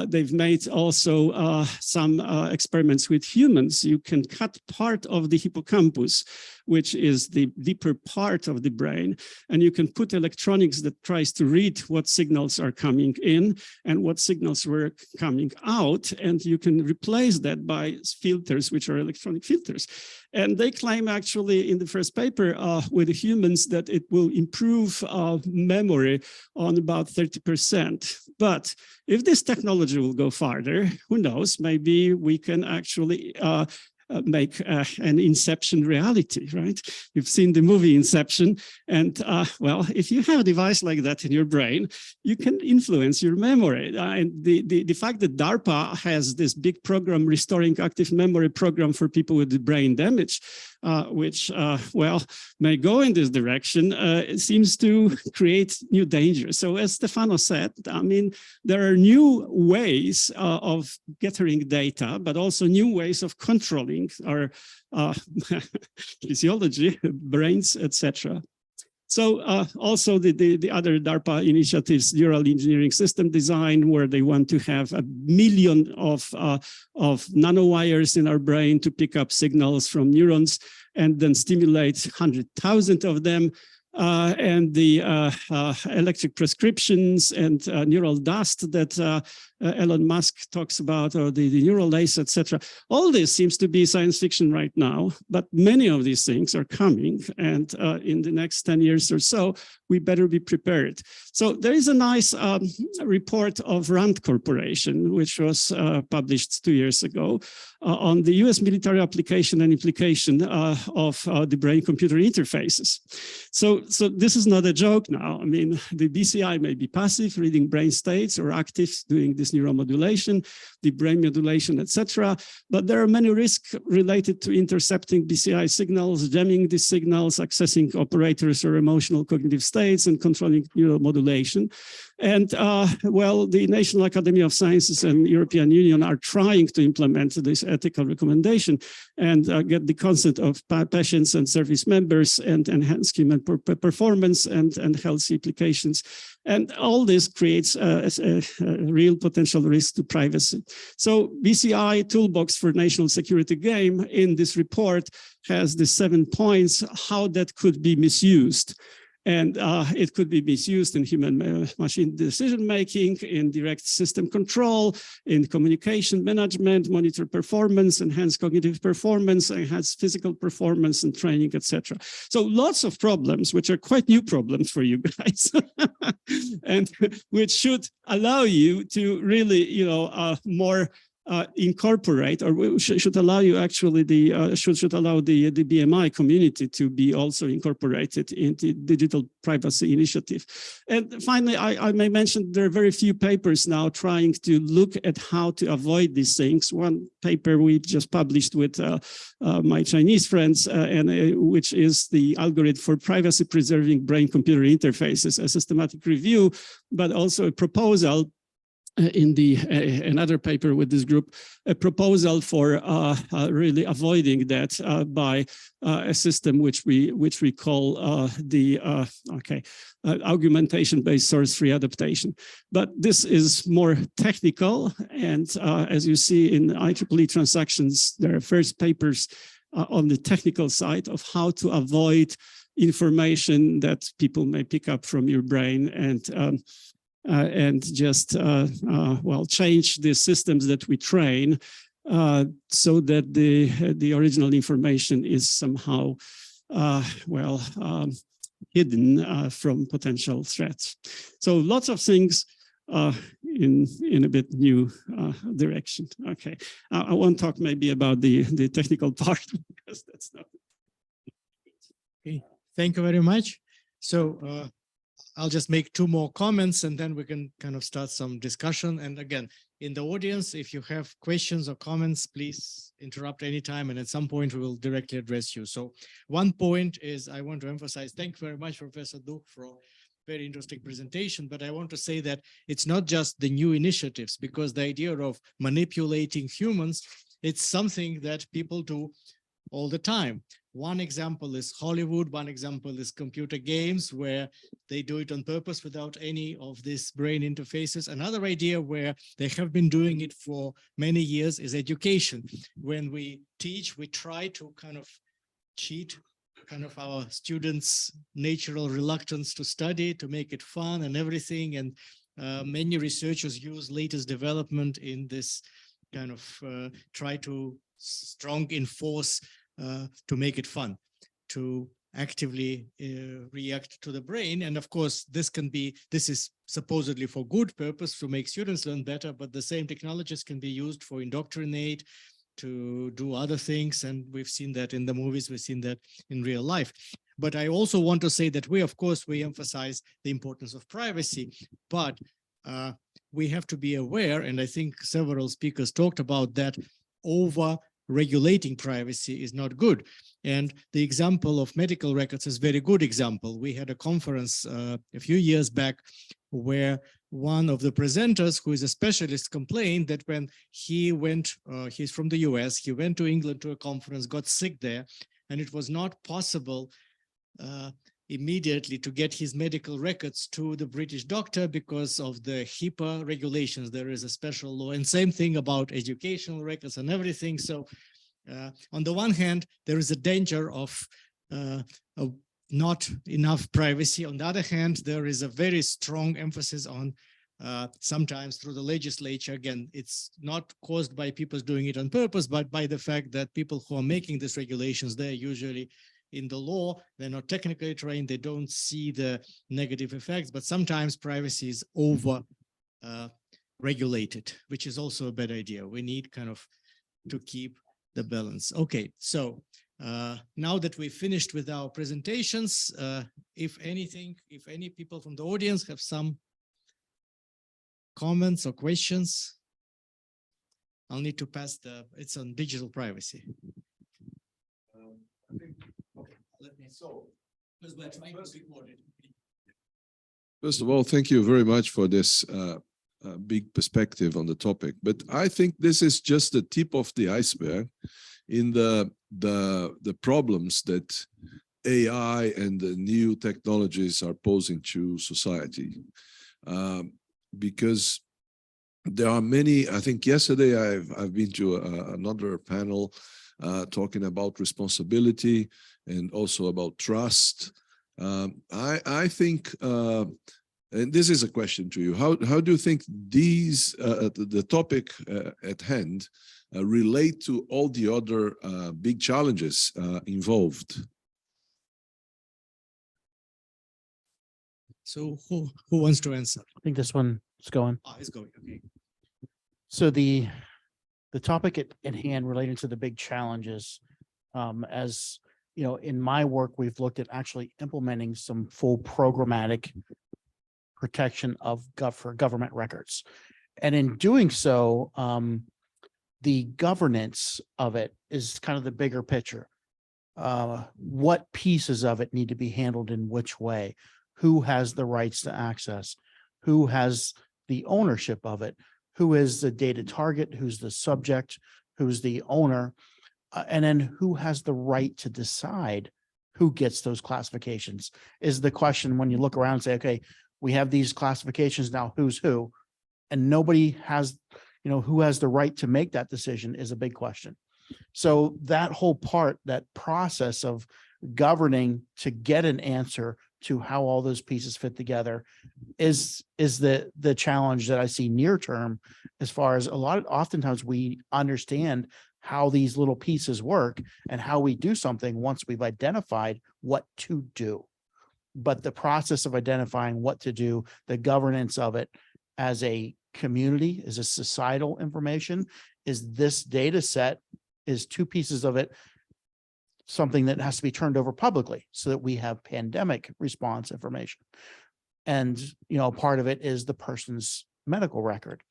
they've made also some experiments with humans. You can cut part of the hippocampus, which is the deeper part of the brain, and you can put electronics that tries to read what signals are coming in and what signals were coming out, and you can replace that by filters, which are electronic filters. And they claim actually in the first paper with the humans that it will improve memory on about 30%. But if this technology will go farther, who knows, maybe we can actually make an Inception reality, right? You've seen the movie Inception, and well, if you have a device like that in your brain, you can influence your memory. And the fact that DARPA has this big program, Restoring Active Memory program for people with brain damage, which, well, may go in this direction, it seems to create new dangers. So as Stefano said, I mean, there are new ways of gathering data, but also new ways of controlling our physiology, brains, etc. So also the other DARPA initiatives, neural engineering system design, where they want to have 1 million of nanowires in our brain to pick up signals from neurons and then stimulate 100,000 of them. And the electric prescriptions and neural dust that Elon Musk talks about, or the neural lace, etc. All this seems to be science fiction right now, but many of these things are coming, and in the next 10 years or so, we better be prepared. So there is a nice report of RAND Corporation, which was published 2 years ago, on the US military application and implication of the brain-computer interfaces. So this is not a joke now. I mean, the BCI may be passive, reading brain states, or active, doing this neuromodulation, the brain modulation, etc. But there are many risks related to intercepting BCI signals, jamming these signals, accessing operators or emotional cognitive states, and controlling neuromodulation. And well, the National Academy of Sciences and European Union are trying to implement this ethical recommendation and get the consent of patients and service members and enhance human performance and health implications. And all this creates a real potential risk to privacy. So BCI Toolbox for National Security Game in this report has the 7 points how that could be misused. And it could be misused in human-machine decision-making, in direct system control, in communication management, monitor performance, enhance cognitive performance, enhance physical performance and training, etc. So lots of problems, which are quite new problems for you guys, and which should allow you to really, you know, more incorporate, or should allow you actually should allow the BMI community to be also incorporated into digital privacy initiative. And finally, I may mention there are very few papers now trying to look at how to avoid these things. One paper we just published with my Chinese friends, and which is the algorithm for privacy preserving brain-computer interfaces, a systematic review, but also a proposal in the another paper with this group, a proposal for really avoiding that by a system which we call the augmentation-based source-free adaptation. But this is more technical, and as you see in IEEE transactions, there are first papers on the technical side of how to avoid information that people may pick up from your brain and just, well, change the systems that we train so that the original information is somehow, well, hidden from potential threats. So lots of things in a bit new direction. Okay, I won't talk maybe about the technical part because that's not Thank you very much. So I'll just make two more comments and then we can kind of start some discussion. And again, in the audience, if you have questions or comments, please interrupt anytime. And at some point we will directly address you. So one point is I want to emphasize, thank you very much, Professor Duke, for very interesting presentation, but I want to say that it's not just the new initiatives, because the idea of manipulating humans, it's something that people do all the time. One example is Hollywood, one example is computer games, where they do it on purpose without any of these brain interfaces. Another idea where they have been doing it for many years is education. When we teach, we try to kind of cheat kind of our students' natural reluctance to study, to make it fun and everything. And many researchers use latest development in this kind of try to strong enforce to make it fun, to actively react to the brain. And of course, this is supposedly for good purpose to make students learn better, but the same technologies can be used for indoctrinate, to do other things. And we've seen that in the movies, we've seen that in real life. But I also want to say that we emphasize the importance of privacy, but we have to be aware, and I think several speakers talked about that, over regulating privacy is not good. And the example of medical records is a very good example. We had a conference a few years back where one of the presenters, who is a specialist, complained that when he went, he's from the US, he went to England to a conference, got sick there, and it was not possible immediately to get his medical records to the British doctor because of the HIPAA regulations. There is a special law, and same thing about educational records and everything. So on the one hand, there is a danger of not enough privacy. On the other hand, there is a very strong emphasis on sometimes through the legislature. Again, it's not caused by people doing it on purpose, but by the fact that people who are making these regulations, they're usually in the law, they're not technically trained, they don't see the negative effects, but sometimes privacy is over regulated, which is also a bad idea. We need kind of to keep the balance. Okay, so now that we've finished with our presentations, if any people from the audience have some comments or questions, I'll need to pass it's on digital privacy. First of all, thank you very much for this big perspective on the topic. But I think this is just the tip of the iceberg in the problems that AI and the new technologies are posing to society. Because there are many, I think yesterday I've been to another panel talking about responsibility and also about trust. I think, and this is a question to you, how do you think these, the topic at hand relate to all the other big challenges involved? So who wants to answer? I think this one is going. Oh, it's going, okay. So the topic at hand relating to the big challenges, as you know, in my work, we've looked at actually implementing some full programmatic protection for government records. And in doing so, the governance of it is kind of the bigger picture. What pieces of it need to be handled in which way? Who has the rights to access? Who has the ownership of it? Who is the data target? Who's the subject? Who's the owner? And then who has the right to decide who gets those classifications is the question when you look around and say, okay, we have these classifications now, who's who? And nobody has, you know, who has the right to make that decision is a big question. So that whole part, that process of governing to get an answer to how all those pieces fit together is the challenge that I see near term, as far as oftentimes we understand how these little pieces work and how we do something once we've identified what to do. But the process of identifying what to do, the governance of it as a community, as a societal information, is this data set, is two pieces of it something that has to be turned over publicly so that we have pandemic response information. And, you know, part of it is the person's medical record.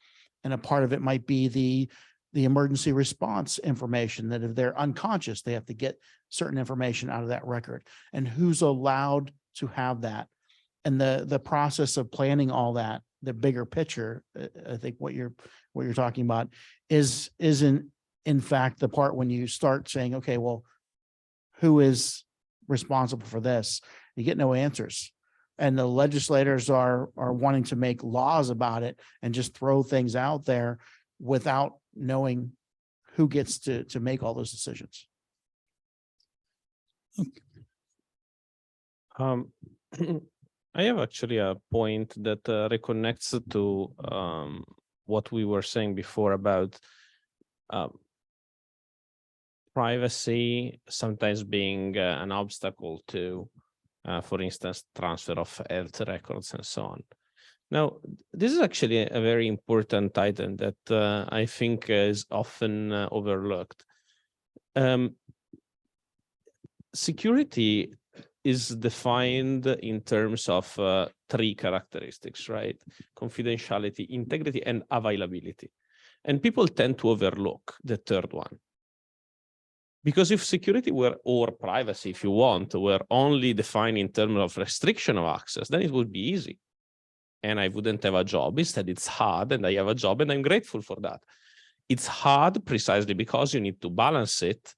And a part of it might be the emergency response information, that if they're unconscious, they have to get certain information out of that record, and who's allowed to have that. And the process of planning all that, the bigger picture, I think what you're talking about is in fact the part when you start saying, okay, well, who is responsible for this? You get no answers. And the legislators are wanting to make laws about it and just throw things out there without knowing who gets to make all those decisions. I have actually a point that reconnects to what we were saying before about privacy sometimes being an obstacle to, for instance, transfer of health records and so on. Now, this is actually a very important item that I think is often overlooked. Security is defined in terms of three characteristics, right? Confidentiality, integrity, and availability. And people tend to overlook the third one. Because if security were, or privacy, if you want, were only defined in terms of restriction of access, then it would be easy. And I wouldn't have a job. Instead, it's hard, and I have a job, and I'm grateful for that. It's hard precisely because you need to balance it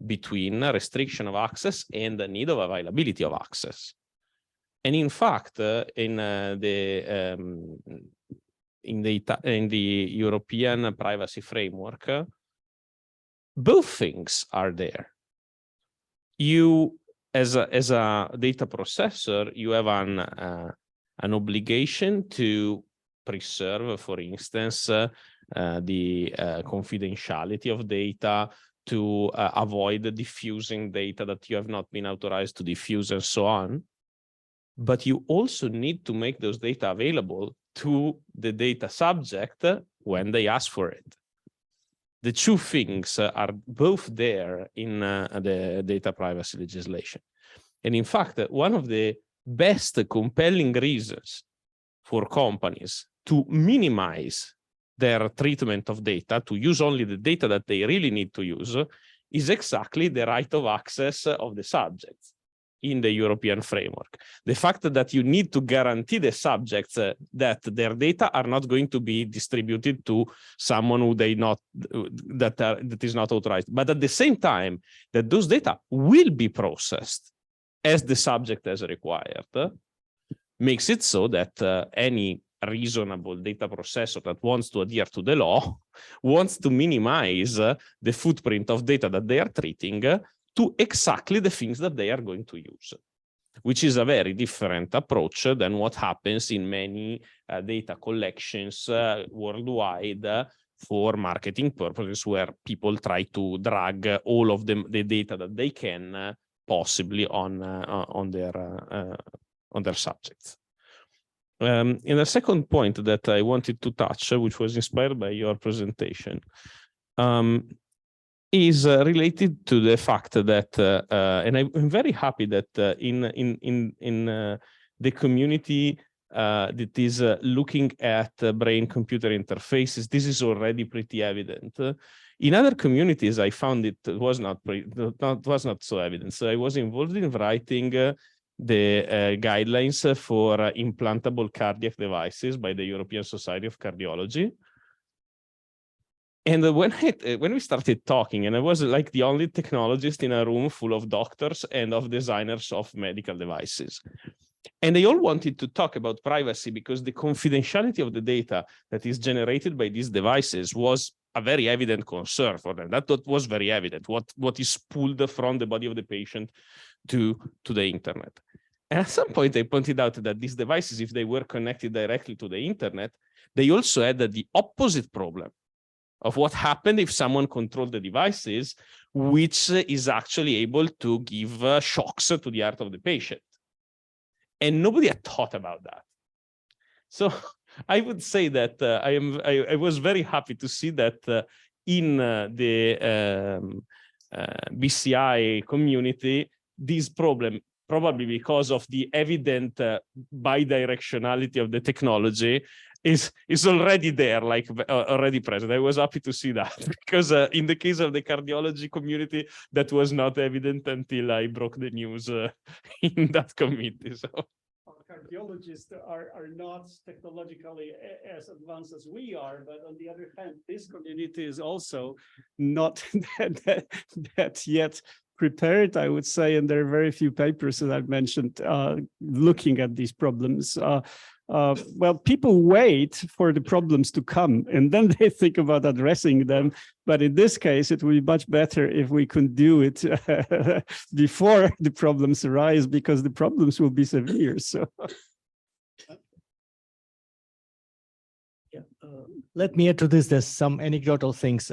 between restriction of access and the need of availability of access. And in fact, in the European privacy framework, both things are there. You, as a data processor, you have an obligation to preserve, for instance, the confidentiality of data, to avoid diffusing data that you have not been authorized to diffuse and so on. But you also need to make those data available to the data subject when they ask for it. The two things are both there in the data privacy legislation. And in fact, one of the best compelling reasons for companies to minimize their treatment of data, to use only the data that they really need to use, is exactly the right of access of the subjects in the European framework. The fact that you need to guarantee the subjects that their data are not going to be distributed to someone who that is not authorized, but at the same time that those data will be processed as the subject has required, makes it so that any reasonable data processor that wants to adhere to the law wants to minimize the footprint of data that they are treating to exactly the things that they are going to use, which is a very different approach than what happens in many data collections worldwide for marketing purposes, where people try to drag all of the data that they can possibly on their subjects. And the second point that I wanted to touch, which was inspired by your presentation, is related to the fact that, and I'm very happy that in the community that is looking at brain-computer interfaces, this is already pretty evident. In other communities, I found it was not so evident. So I was involved in writing the guidelines for implantable cardiac devices by the European Society of Cardiology. And when we started talking, and I was like the only technologist in a room full of doctors and of designers of medical devices. And they all wanted to talk about privacy because the confidentiality of the data that is generated by these devices was a very evident concern for them. That was very evident, what is pulled from the body of the patient to the internet. And at some point, I pointed out that these devices, if they were connected directly to the internet, they also had the opposite problem of what happened if someone controlled the devices, which is actually able to give shocks to the heart of the patient. And nobody had thought about that. So I would say that I was very happy to see that in the BCI community, this problem, probably because of the evident bidirectionality of the technology, is already there, like already present. I was happy to see that because in the case of the cardiology community, that was not evident until I broke the news in that committee. So cardiologists are not technologically as advanced as we are, but on the other hand, this community is also not that yet prepared, I would say, and there are very few papers that I've mentioned looking at these problems. Well, people wait for the problems to come and then they think about addressing them. But in this case, it would be much better if we could do it before the problems arise, because the problems will be severe. So, yeah, let me add to this. There's some anecdotal things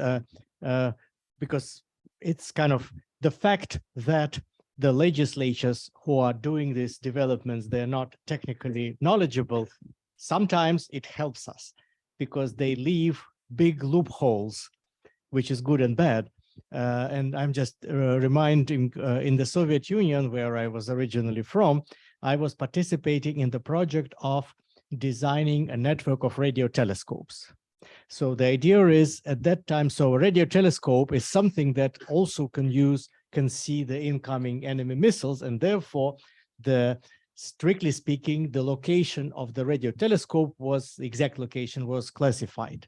because it's kind of the fact that the legislatures who are doing these developments, they're not technically knowledgeable. Sometimes it helps us because they leave big loopholes, which is good and bad. And I'm just reminding in the Soviet Union, where I was originally from, I was participating in the project of designing a network of radio telescopes. So the idea is at that time, so a radio telescope is something that also can see the incoming enemy missiles, and therefore strictly speaking, the location of the radio telescope the exact location was classified.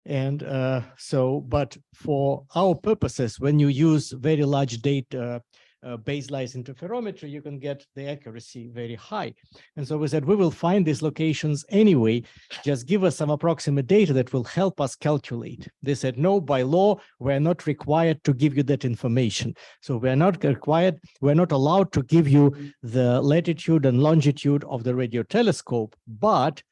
And but for our purposes, when you use very large data baselines interferometry, you can get the accuracy very high. And so we said, we will find these locations anyway, just give us some approximate data that will help us calculate. They said, no, by law, we're not required to give you that information. So we're not allowed to give you the latitude and longitude of the radio telescope, but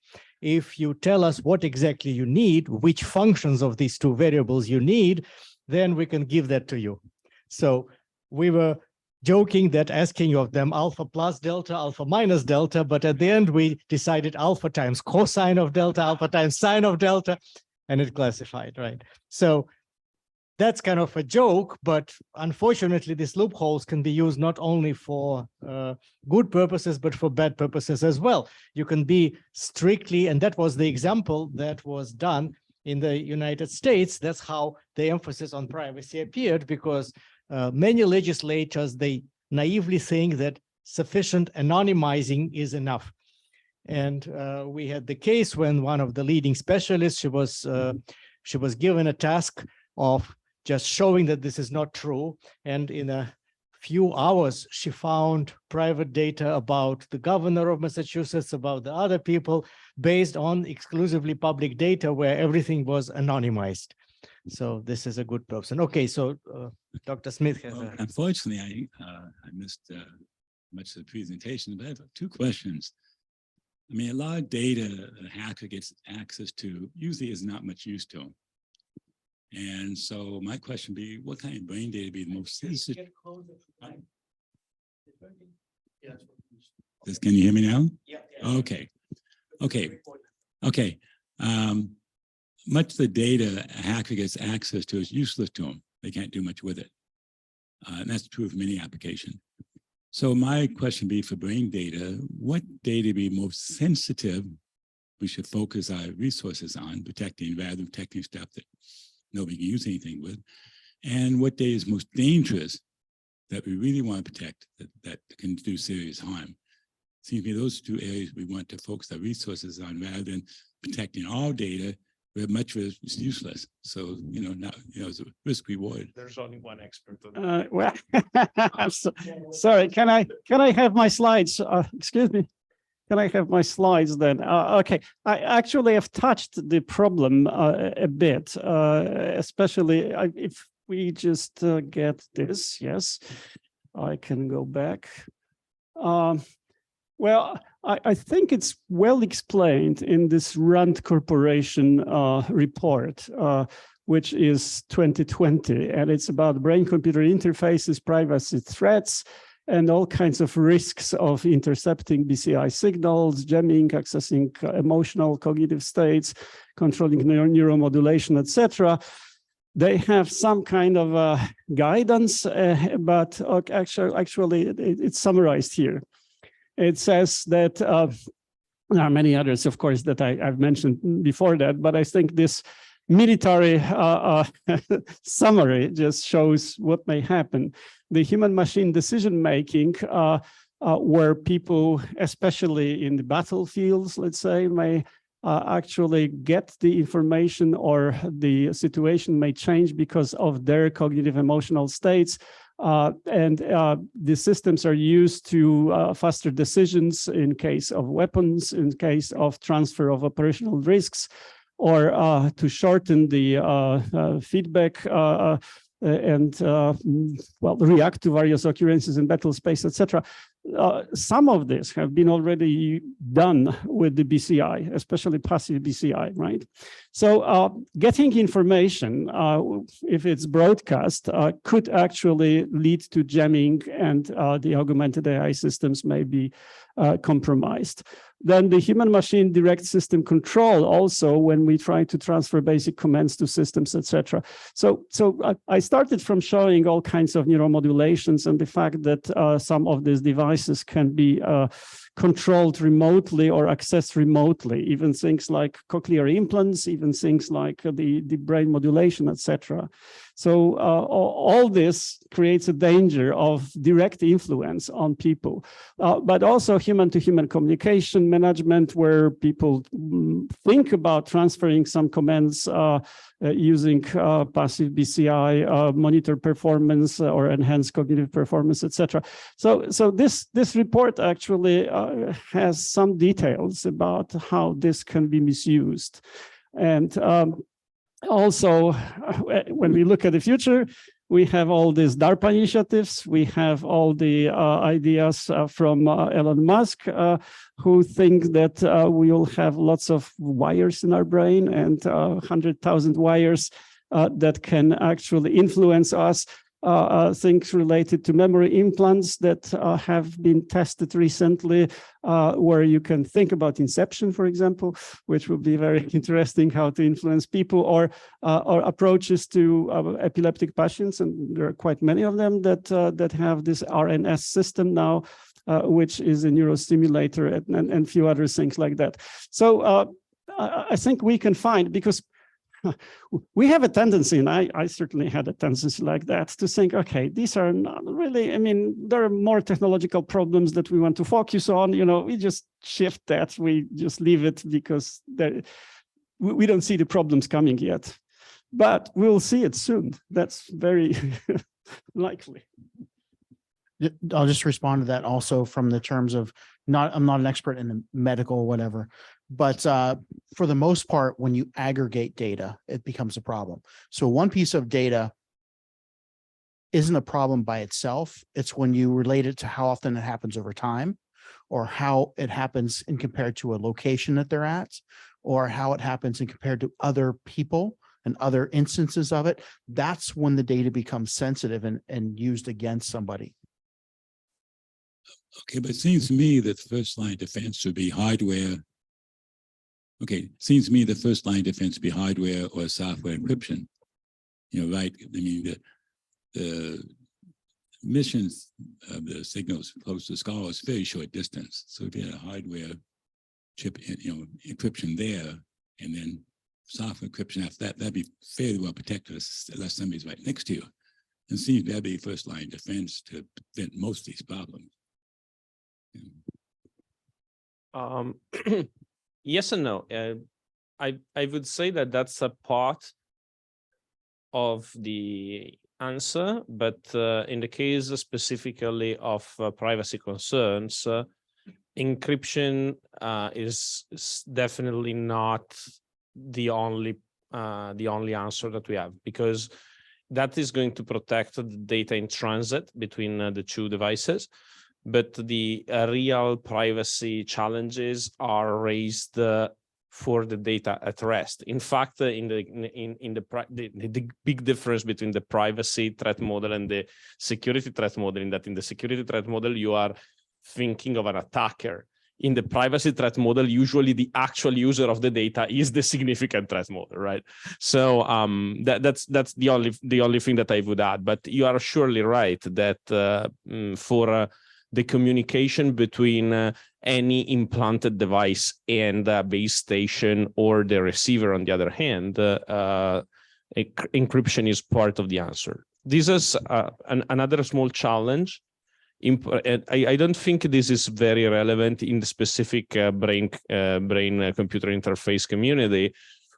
if you tell us what exactly you need, which functions of these two variables you need, then we can give that to you. So we were joking that asking of them alpha plus delta, alpha minus delta, but at the end we decided alpha times cosine of delta, alpha times sine of delta, and it classified, right? So that's kind of a joke, but unfortunately these loopholes can be used not only for good purposes, but for bad purposes as well. You can be strictly, and that was the example that was done in the United States. That's how the emphasis on privacy appeared, because many legislators, they naively think that sufficient anonymizing is enough. And we had the case when one of the leading specialists, she was given a task of just showing that this is not true. And in a few hours, she found private data about the governor of Massachusetts, about the other people, based on exclusively public data where everything was anonymized. So this is a good person. Okay, so Dr. Smith has unfortunately, I missed much of the presentation, but I have two questions. I mean, a lot of data a hacker gets access to usually is not much use to them. And so my question would be, what kind of brain data would be the most sensitive? Can you hear me now? Yeah. Okay. Okay. Okay. Much of the data a hacker gets access to is useless to them. They can't do much with it. And that's true of many applications. So my question would be for brain data, what data would be most sensitive we should focus our resources on protecting rather than protecting stuff that nobody can use anything with? And what data is most dangerous that we really want to protect that can do serious harm? Seems to me those two areas we want to focus our resources on rather than protecting all data, where much of it is useless. So, it's a risk reward. there's only one expert on that. well, I'm sorry, can I have my slides? Excuse me. Can I have my slides then? Okay, I actually have touched the problem a bit, especially if we just get this. Yes, I can go back. Well, I think it's well explained in this RAND Corporation report, which is 2020, and it's about brain-computer interfaces, privacy threats, and all kinds of risks of intercepting BCI signals, jamming, accessing emotional cognitive states, controlling neuromodulation, etc. they have some kind of guidance, but actually it's summarized here. It says that there are many others, of course, that I've mentioned before that, but I think this military summary just shows what may happen. The human-machine decision-making, where people, especially in the battlefields, let's say, may actually get the information, or the situation may change because of their cognitive emotional states. And the systems are used to faster decisions in case of weapons, in case of transfer of operational risks, or to shorten the feedback and well, react to various occurrences in battle space, etc. Some of this have been already done with the BCI, especially passive BCI, right? So getting information, if it's broadcast, could actually lead to jamming, and the augmented AI systems may be compromised. Then the human-machine direct system control also, when we try to transfer basic commands to systems, etc. So I started from showing all kinds of neuromodulations and the fact that some of these devices can be controlled remotely or accessed remotely, even things like cochlear implants, even things like the brain modulation, etc. So all this creates a danger of direct influence on people, but also human-to-human communication management, where people think about transferring some commands using passive BCI, monitor performance or enhance cognitive performance, etc. So this report actually has some details about how this can be misused. And also, when we look at the future, we have all these DARPA initiatives. We have all the ideas from Elon Musk, who think that we will have lots of wires in our brain, and 100,000 wires that can actually influence us. Things related to memory implants that have been tested recently, where you can think about inception, for example, which would be very interesting, how to influence people, or approaches to epileptic patients, and there are quite many of them that have this RNS system now, which is a neurostimulator, and a few other things like that. So I think we can find, because we have a tendency, and I certainly had a tendency like that, to think, okay, these are not really, I mean, there are more technological problems that we want to focus on, you know, we just shift that, we just leave it, because we don't see the problems coming yet. But we'll see it soon. That's very likely. I'll just respond to that also from the terms of, I'm not an expert in the medical or whatever, but for the most part, when you aggregate data, it becomes a problem. So one piece of data isn't a problem by itself. It's when you relate it to how often it happens over time, or how it happens in compared to a location that they're at, or how it happens in compared to other people and other instances of it. That's when the data becomes sensitive and used against somebody. Okay, but it seems to me that the first line of defense should be hardware. Okay, it seems to me the first line of defense would be hardware or software encryption. You know, right? I mean, the missions of the signals close to the skull is very short distance. So if you had a hardware chip, you know, encryption there, and then software encryption after that, that'd be fairly well protected unless somebody's right next to you. And it seems that'd be first line of defense to prevent most of these problems. Yes and no. I would say that that's a part of the answer, but in the case specifically of privacy concerns, encryption is definitely not the only answer that we have, because that is going to protect the data in transit between the two devices. But the real privacy challenges are raised for the data at rest. In fact, the big difference between the privacy threat model and the security threat model, in that in the security threat model, you are thinking of an attacker. in the privacy threat model, usually the actual user of the data is the significant threat model, right? So that's the only thing that I would add. But you are surely right that for the communication between any implanted device and a base station or the receiver, on the other hand, encryption is part of the answer. This is another small challenge. I don't think this is very relevant in the specific brain-computer interface community,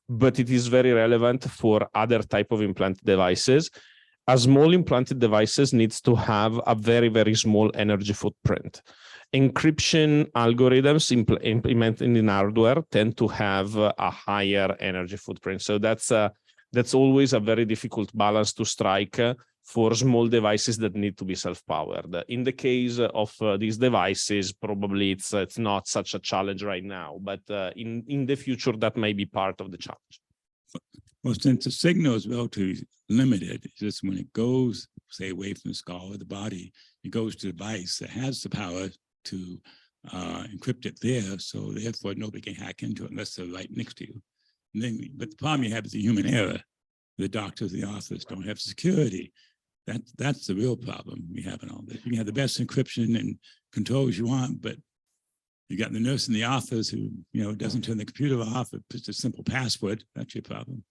but it is very relevant for other type of implanted devices. A small implanted devices needs to have a very, very small energy footprint. Encryption algorithms implemented in hardware tend to have a higher energy footprint. So that's always a very difficult balance to strike for small devices that need to be self-powered. In the case of these devices, probably it's not such a challenge right now, but in the future, that may be part of the challenge. Well, since the signal is relatively limited, just when it goes, say, away from the skull or the body, it goes to the device that has the power to encrypt it there. So therefore, nobody can hack into it unless they're right next to you. And then, but the problem you have is the human error. The doctors in the office don't have security. That's the real problem we have in all this. You can have the best encryption and controls you want, but you got the nurse in the office who, doesn't turn the computer off, it puts a simple password. That's your problem.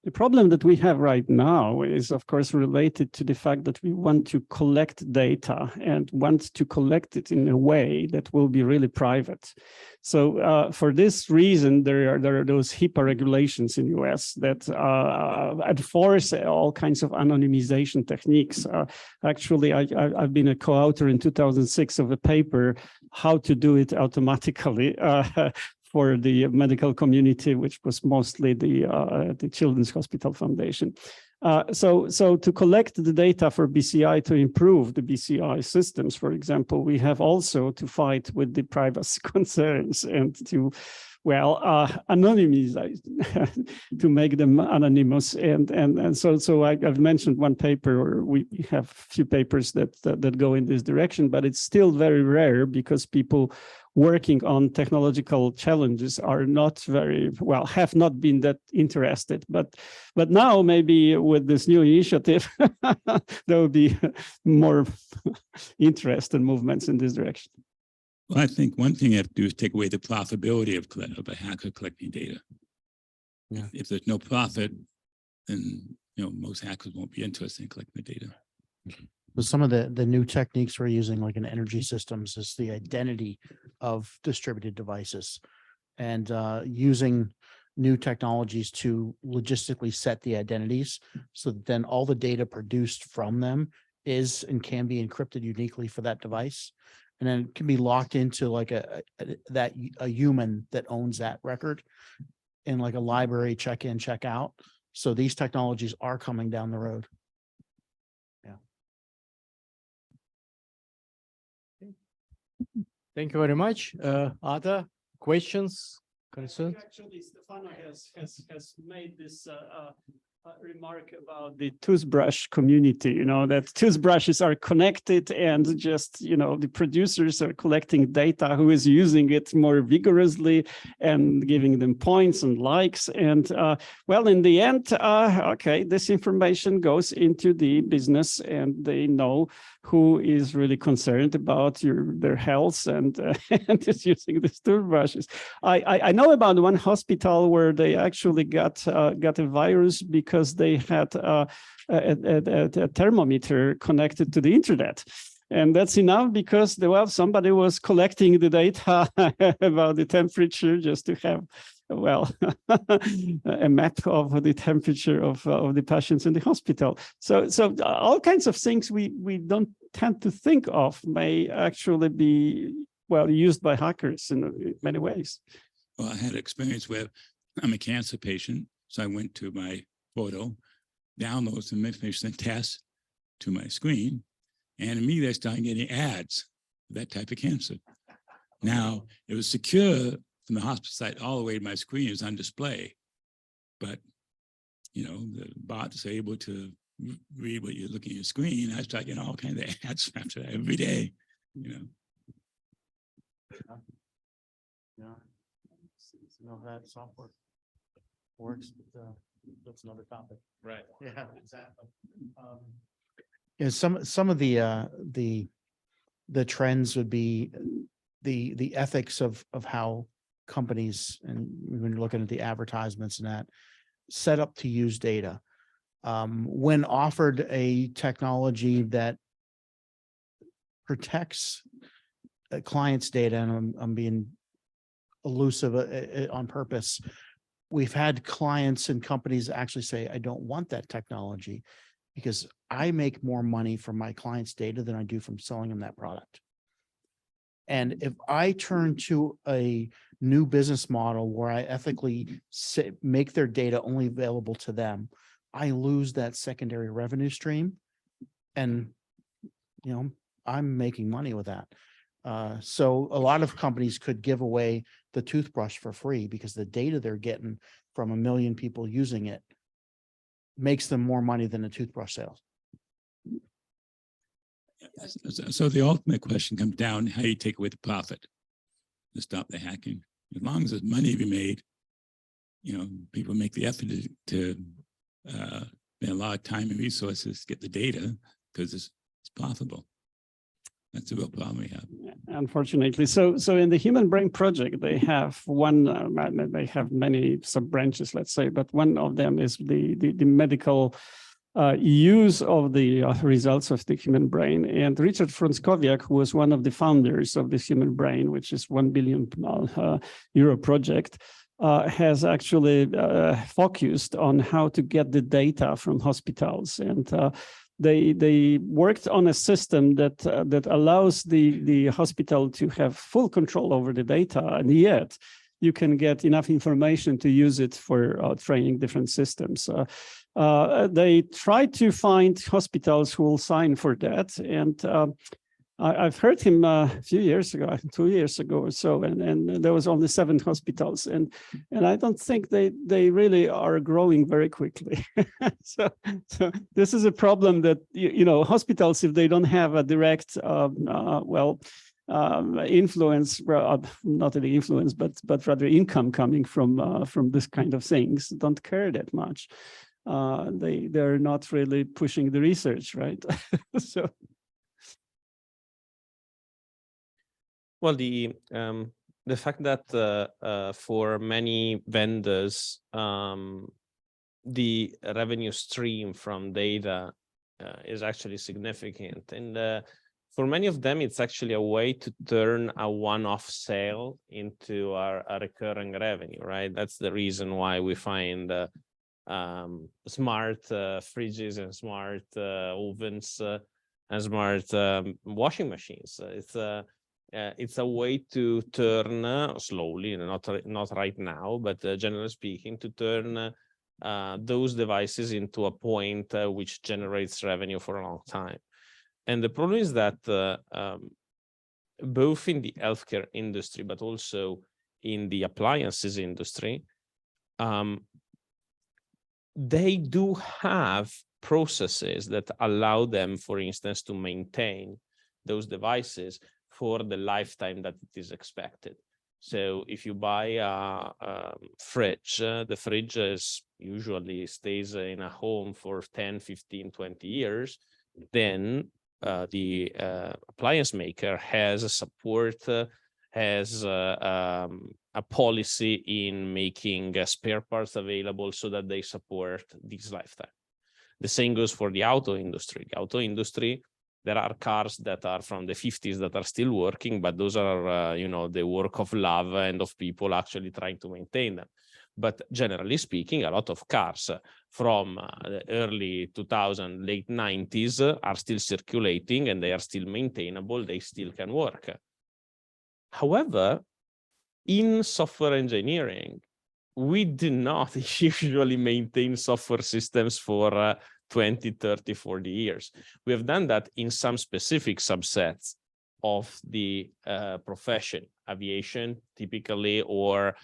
The problem that we have right now is, of course, related to the fact that we want to collect data and want to collect it in a way that will be really private. So for this reason, there are those HIPAA regulations in the US that enforce all kinds of anonymization techniques. Actually, I've been a co-author in 2006 of a paper, How to Do It Automatically, for the medical community, which was mostly the Children's Hospital Foundation. So to collect the data for BCI, to improve the BCI systems, for example, we have also to fight with the privacy concerns and to, anonymize, to make them anonymous. And so I've mentioned one paper, or we have a few papers that go in this direction, but it's still very rare because people working on technological challenges are not very have not been that interested. But now maybe with this new initiative, there will be more interest and movements in this direction. Well, I think one thing you have to do is take away the profitability of a hacker collecting data. Yeah. If there's no profit, then most hackers won't be interested in collecting the data. But some of the new techniques we're using, like in energy systems, is the identity of distributed devices, and using new technologies to logistically set the identities, so that then all the data produced from them is and can be encrypted uniquely for that device, and then it can be locked into like a human that owns that record in like a library check-in, check-out. So these technologies are coming down the road. Thank you very much. Other questions, concerns? Actually, Stefano has made this remark about the toothbrush community, that toothbrushes are connected and just, the producers are collecting data, who is using it more vigorously and giving them points and likes. And in the end, this information goes into the business, and they know who is really concerned about their health and is using these toothbrushes. I know about one hospital where they actually got a virus because they had a thermometer connected to the internet. And that's enough because somebody was collecting the data about the temperature just to have a map of the temperature of the patients in the hospital. So all kinds of things we don't tend to think of may actually be used by hackers in many ways. Well, I had an experience where I'm a cancer patient, so I went to my photo, download some information and tests to my screen, and immediately I started getting ads for that type of cancer. Now, it was secure from the hospital site all the way to my screen. It was on display, but the bots are able to read what you're looking at your screen. I start getting all kinds of ads after that every day. Yeah. No, that software works, but that's another topic. Right. Yeah, exactly. Yeah, some of the trends would be the ethics of how companies, and when you're looking at the advertisements and that, set up to use data. When offered a technology that protects a client's data, and I'm being elusive on purpose, we've had clients and companies actually say, I don't want that technology because I make more money from my client's data than I do from selling them that product. And if I turn to a new business model where I ethically make their data only available to them, I lose that secondary revenue stream. And, you know, I'm making money with that. So a lot of companies could give away the toothbrush for free because the data they're getting from 1 million people using it makes them more money than the toothbrush sales. So the ultimate question comes down how you take away the profit to stop the hacking. As long as there's money to be made, you know, people make the effort to spend a lot of time and resources to get the data because it's profitable. That's the real problem we have. Unfortunately. So in the Human Brain Project, they have one, they have many sub branches, let's say, but one of them is the medical use of the results of the human brain. And Richard Frąckowiak, who was one of the founders of this Human Brain, which is €1 billion euro project, has actually focused on how to get the data from hospitals. And they worked on a system that allows the hospital to have full control over the data, and yet you can get enough information to use it for training different systems. They try to find hospitals who will sign for that, and I've heard him a few years ago, 2 years ago or so, and there was only 7 hospitals, and I don't think they really are growing very quickly. so this is a problem that you know, hospitals, if they don't have a direct influence, not really influence, but rather income coming from this kind of things, don't care that much. They're not really pushing the research, right? So. Well, the fact that for many vendors, the revenue stream from data is actually significant, and for many of them, it's actually a way to turn a one-off sale into a recurring revenue, right? That's the reason why we find smart fridges and smart ovens and smart washing machines. It's a way to turn slowly, not right now, but generally speaking, to turn those devices into a point which generates revenue for a long time. And the problem is that both in the healthcare industry, but also in the appliances industry, they do have processes that allow them, for instance, to maintain those devices for the lifetime that it is expected. So if you buy a fridge, the fridge usually stays in a home for 10, 15, 20 years, then the appliance maker has a support, has a policy in making spare parts available so that they support this lifetime. The same goes for the auto industry. The auto industry, there are cars that are from the 50s that are still working, but those are, you know, the work of love and of people actually trying to maintain them. But generally speaking, a lot of cars from the early 2000s, late 90s are still circulating and they are still maintainable. They still can work. However, in software engineering, we do not usually maintain software systems for 20, 30, 40 years. We have done that in some specific subsets of the profession, aviation typically, or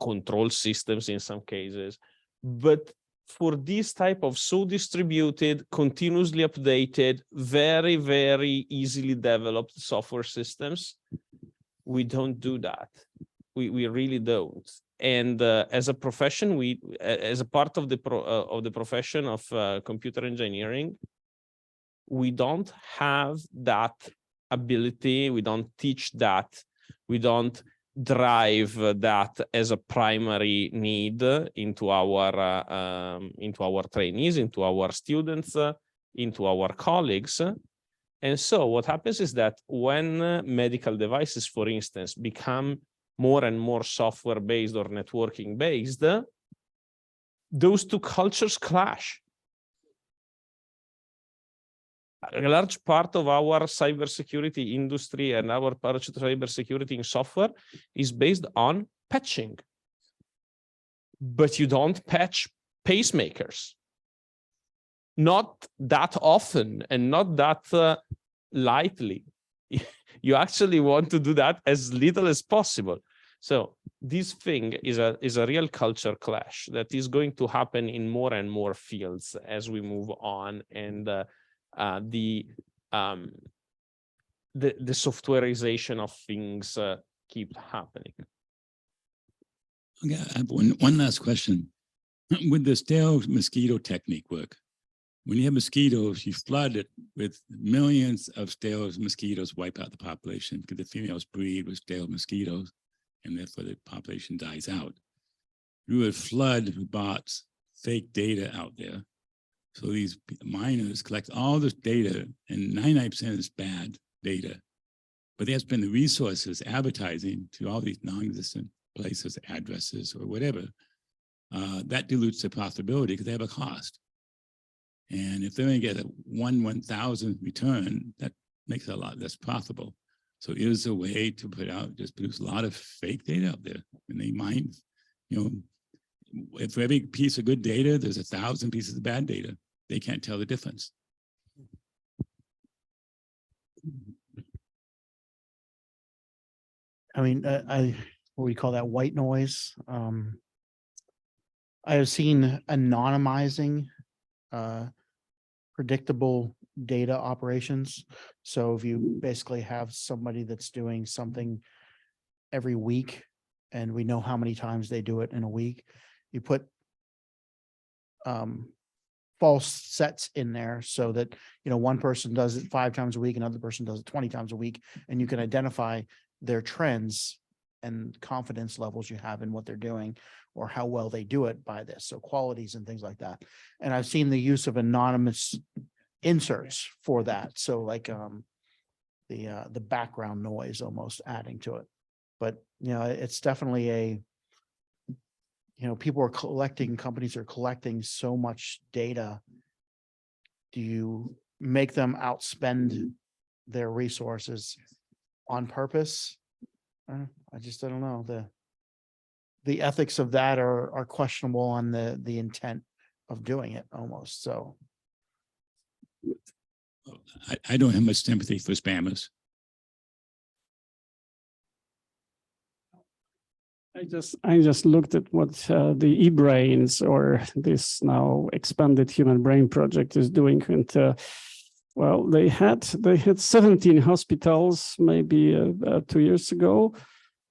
control systems in some cases. But for this type of so distributed, continuously updated, very, very easily developed software systems, we don't do that. We really don't. And as a profession, as a part of the profession of computer engineering, we don't have that ability. We don't teach that. We don't drive that as a primary need into our trainees, into our students, into our colleagues. And so what happens is that when medical devices, for instance, become more and more software-based or networking-based, those two cultures clash. A large part of our cybersecurity industry and our approach to cybersecurity in software is based on patching. But you don't patch pacemakers. Not that often and not that lightly. You actually want to do that as little as possible. So this thing is a real culture clash that is going to happen in more and more fields as we move on, and the softwareization of things keep happening. Okay, I have one last question. Would the stale mosquito technique work? When you have mosquitoes, you flood it with millions of stale mosquitoes, wipe out the population because the females breed with stale mosquitoes, and therefore the population dies out. You would flood with bots, fake data out there. So these miners collect all this data, and 99% is bad data. But they have to spend the resources advertising to all these non-existent places, addresses, or whatever. That dilutes the profitability because they have a cost. And if they're going to get a 1/1000 return, that makes it a lot less profitable. So is a way to just produce a lot of fake data out there. And they mine, if for every piece of good data, there's 1,000 pieces of bad data. They can't tell the difference. I mean, what we call that white noise. I have seen anonymizing predictable data operations. So if you basically have somebody that's doing something every week, and we know how many times they do it in a week, you put false sets in there so that, one person does it 5 times a week, another person does it 20 times a week, and you can identify their trends and confidence levels you have in what they're doing or how well they do it by this. So qualities and things like that. And I've seen the use of anonymous inserts for that. So like the background noise almost adding to it. But, it's definitely people are collecting, companies are collecting so much data. Do you make them outspend their resources on purpose? I don't know. The ethics of that are questionable on the intent of doing it almost. So I don't have much sympathy for spammers. I just looked at what the eBrains, or this now expanded human brain project, is doing, and well, they had 17 hospitals maybe 2 years ago,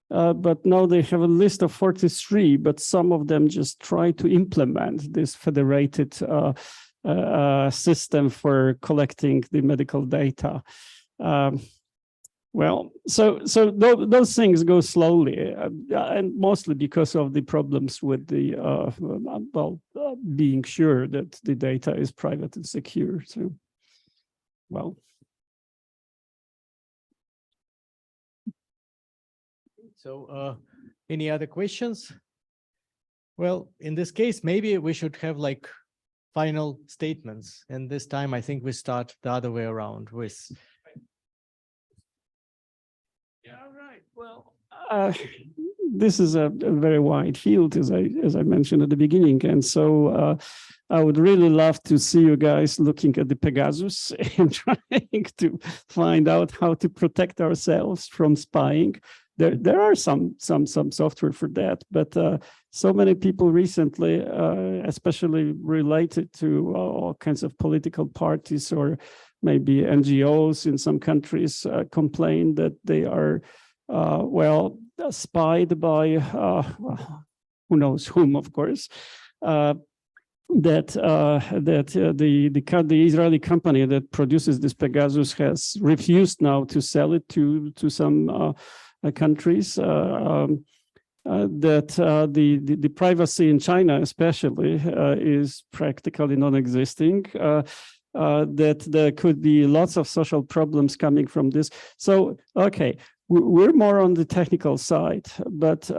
but now they have a list of 43. But some of them just try to implement this federated system for collecting the medical data. Well, so those things go slowly, and mostly because of the problems with the being sure that the data is private and secure. So, well. So, any other questions? Well, in this case, maybe we should have like final statements, and this time I think we start the other way around with. All right. Well, this is a very wide field, as I mentioned at the beginning, and so I would really love to see you guys looking at the Pegasus and trying to find out how to protect ourselves from spying. There are some software for that, but so many people recently, especially related to all kinds of political parties or maybe NGOs in some countries, complain that they are well, spied by well, who knows whom, of course. The Israeli company that produces this Pegasus has refused now to sell it to some countries. The privacy in China, especially, is practically non-existing. That there could be lots of social problems coming from this. So, okay, we're more on the technical side, but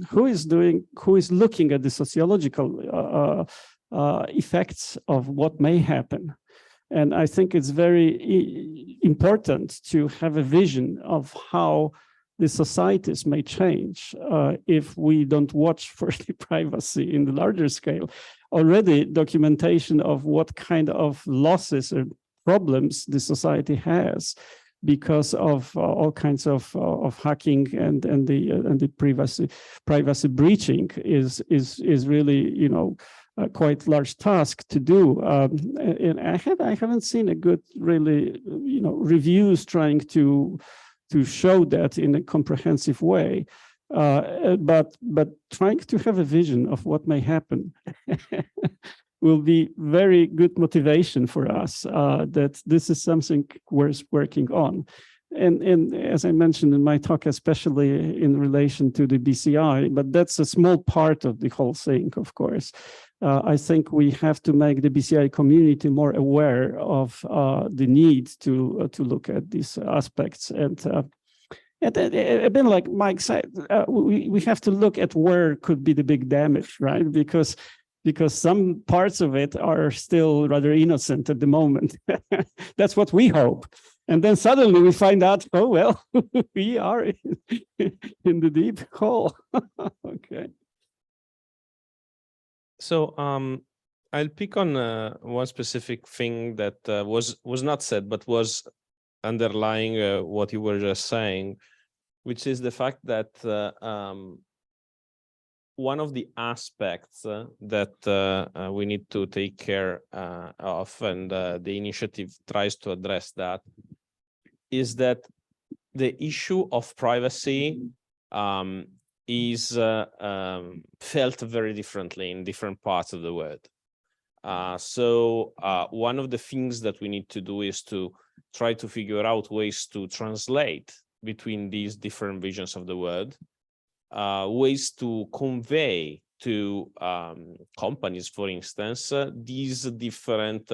who is looking at the sociological effects of what may happen? And I think it's very important to have a vision of how the societies may change if we don't watch for the privacy in the larger scale. Already documentation of what kind of losses or problems the society has because of all kinds of hacking and the privacy breaching is really, you know, quite large task to do. And I haven't seen a good really, you know, reviews trying to show that in a comprehensive way, but trying to have a vision of what may happen will be very good motivation for us, that this is something worth working on. And as I mentioned in my talk, especially in relation to the BCI, but that's a small part of the whole thing, of course. I think we have to make the BCI community more aware of the need to look at these aspects. And a bit like Mike said, we have to look at where could be the big damage, right? Because some parts of it are still rather innocent at the moment. That's what we hope. And then suddenly we find out, oh, well, we are in the deep hole. Okay. So I'll pick on one specific thing that was not said, but was underlying what you were just saying, which is the fact that one of the aspects that we need to take care of, and the initiative tries to address that, is that the issue of privacy is felt very differently in different parts of the world. So one of the things that we need to do is to try to figure out ways to translate between these different visions of the world, ways to convey to companies, for instance, these different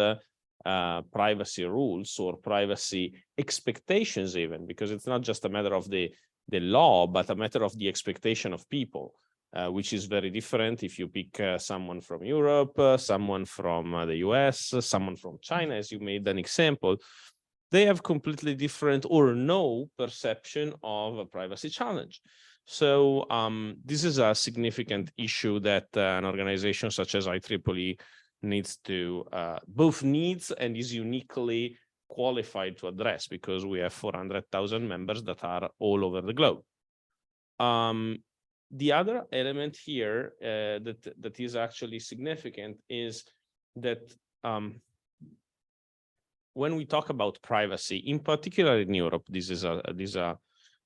privacy rules or privacy expectations even, because it's not just a matter of the law, but a matter of the expectation of people, which is very different if you pick someone from Europe, someone from the US, someone from China, as you made an example. They have completely different or no perception of a privacy challenge. So this is a significant issue that an organization such as IEEE needs to both needs and is uniquely qualified to address, because we have 400,000 members that are all over the globe. The other element here that is actually significant is that when we talk about privacy, in particular in Europe, this is a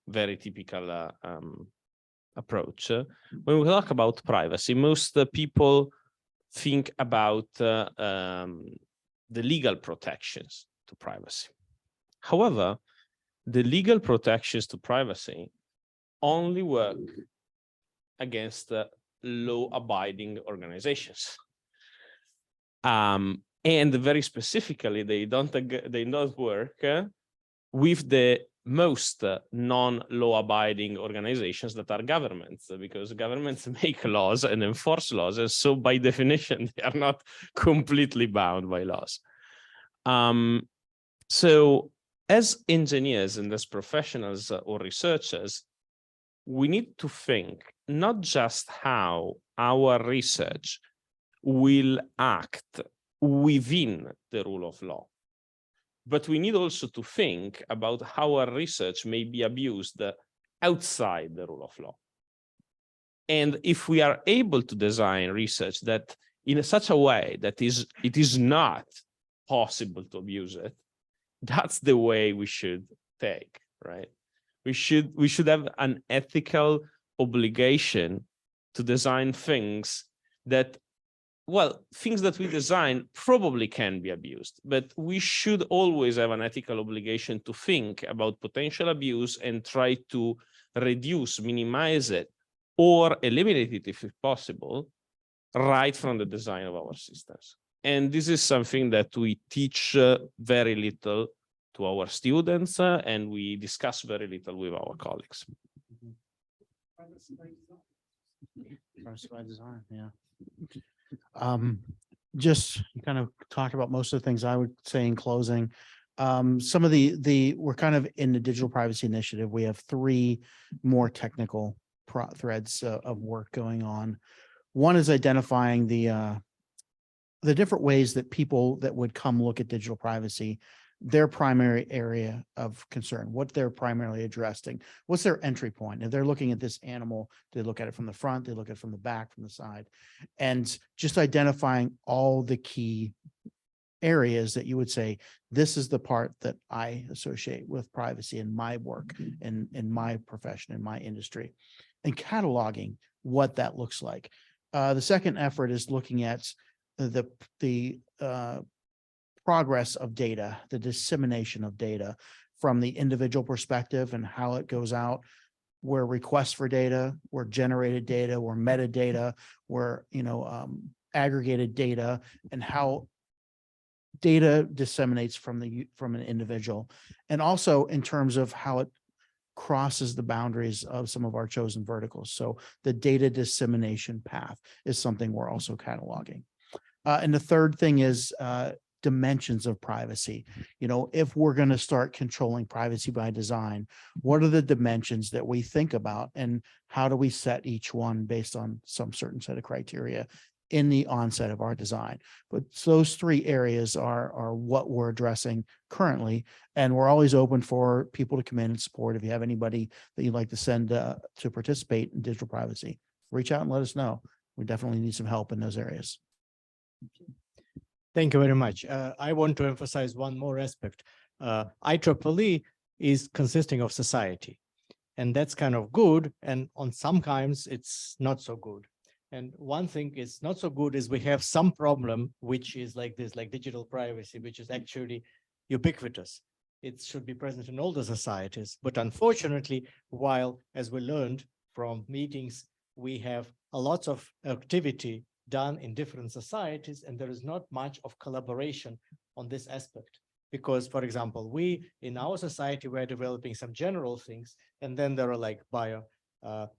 very typical approach. When we talk about privacy, most people think about the legal protections to privacy. However, the legal protections to privacy only work against law-abiding organizations. And very specifically, they don't work with the most non-law-abiding organizations that are governments, because governments make laws and enforce laws, and so by definition, they are not completely bound by laws. So as engineers and as professionals or researchers, we need to think not just how our research will act within the rule of law, but we need also to think about how our research may be abused outside the rule of law. And if we are able to design research that in such a way that it is not possible to abuse it, that's the way we should take, right? We should have an ethical obligation to design things that, well, things that we design probably can be abused, but we should always have an ethical obligation to think about potential abuse and try to reduce, minimize it, or eliminate it if possible, right from the design of our systems. And this is something that we teach very little to our students, and we discuss very little with our colleagues. Privacy by design, yeah. Just kind of talked about most of the things I would say in closing. Some of we're kind of in the digital privacy initiative. We have 3 more technical threads of work going on. One is identifying the different ways that people that would come look at digital privacy, their primary area of concern, what they're primarily addressing, what's their entry point. If they're looking at this animal, they look at it from the front, they look at it from the back, from the side, and just identifying all the key areas that you would say, this is the part that I associate with privacy in my work, in my profession, in my industry, and cataloging what that looks like. The second effort is looking at the progress of data, the dissemination of data from the individual perspective and how it goes out, where requests for data, where generated data, where metadata, where aggregated data, and how data disseminates from an individual, and also in terms of how it crosses the boundaries of some of our chosen verticals. So the data dissemination path is something we're also cataloging. And the third thing is dimensions of privacy. If we're going to start controlling privacy by design, what are the dimensions that we think about, and how do we set each one based on some certain set of criteria in the onset of our design? But those 3 areas are what we're addressing currently, and we're always open for people to come in and support. If you have anybody that you'd like to send to participate in digital privacy, reach out and let us know. We definitely need some help in those areas. Thank you very much. I want to emphasize one more aspect. IEEE is consisting of society, and that's kind of good. And on sometimes it's not so good. And one thing is not so good is we have some problem, which is like this, like digital privacy, which is actually ubiquitous. It should be present in all the societies. But unfortunately, while, as we learned from meetings, we have a lot of activity done in different societies, and there is not much of collaboration on this aspect. Because, for example, we in our society, we're developing some general things, and then there are like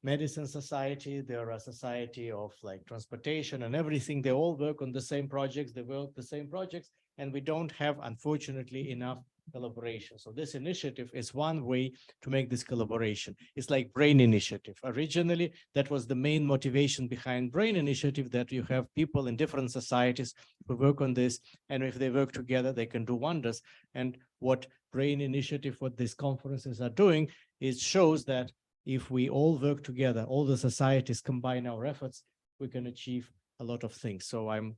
medicine society, there are society of like transportation and everything. They all work on the same projects, they work the same projects, and we don't have, unfortunately, enough collaboration. So this initiative is one way to make this collaboration. It's like BRAIN initiative. Originally, that was the main motivation behind BRAIN initiative, that you have people in different societies who work on this, and if they work together, they can do wonders. And what BRAIN initiative, what these conferences are doing, is shows that if we all work together, all the societies combine our efforts, we can achieve a lot of things. So I'm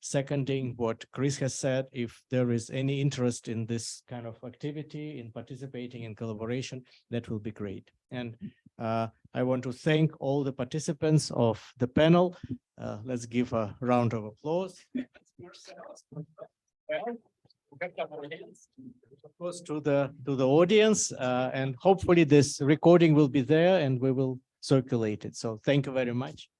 seconding what Chris has said. If there is any interest in this kind of activity, in participating in collaboration, that will be great. And I want to thank all the participants of the panel. Let's give a round of applause. Of course, to the audience, and hopefully this recording will be there and we will circulate it. So thank you very much.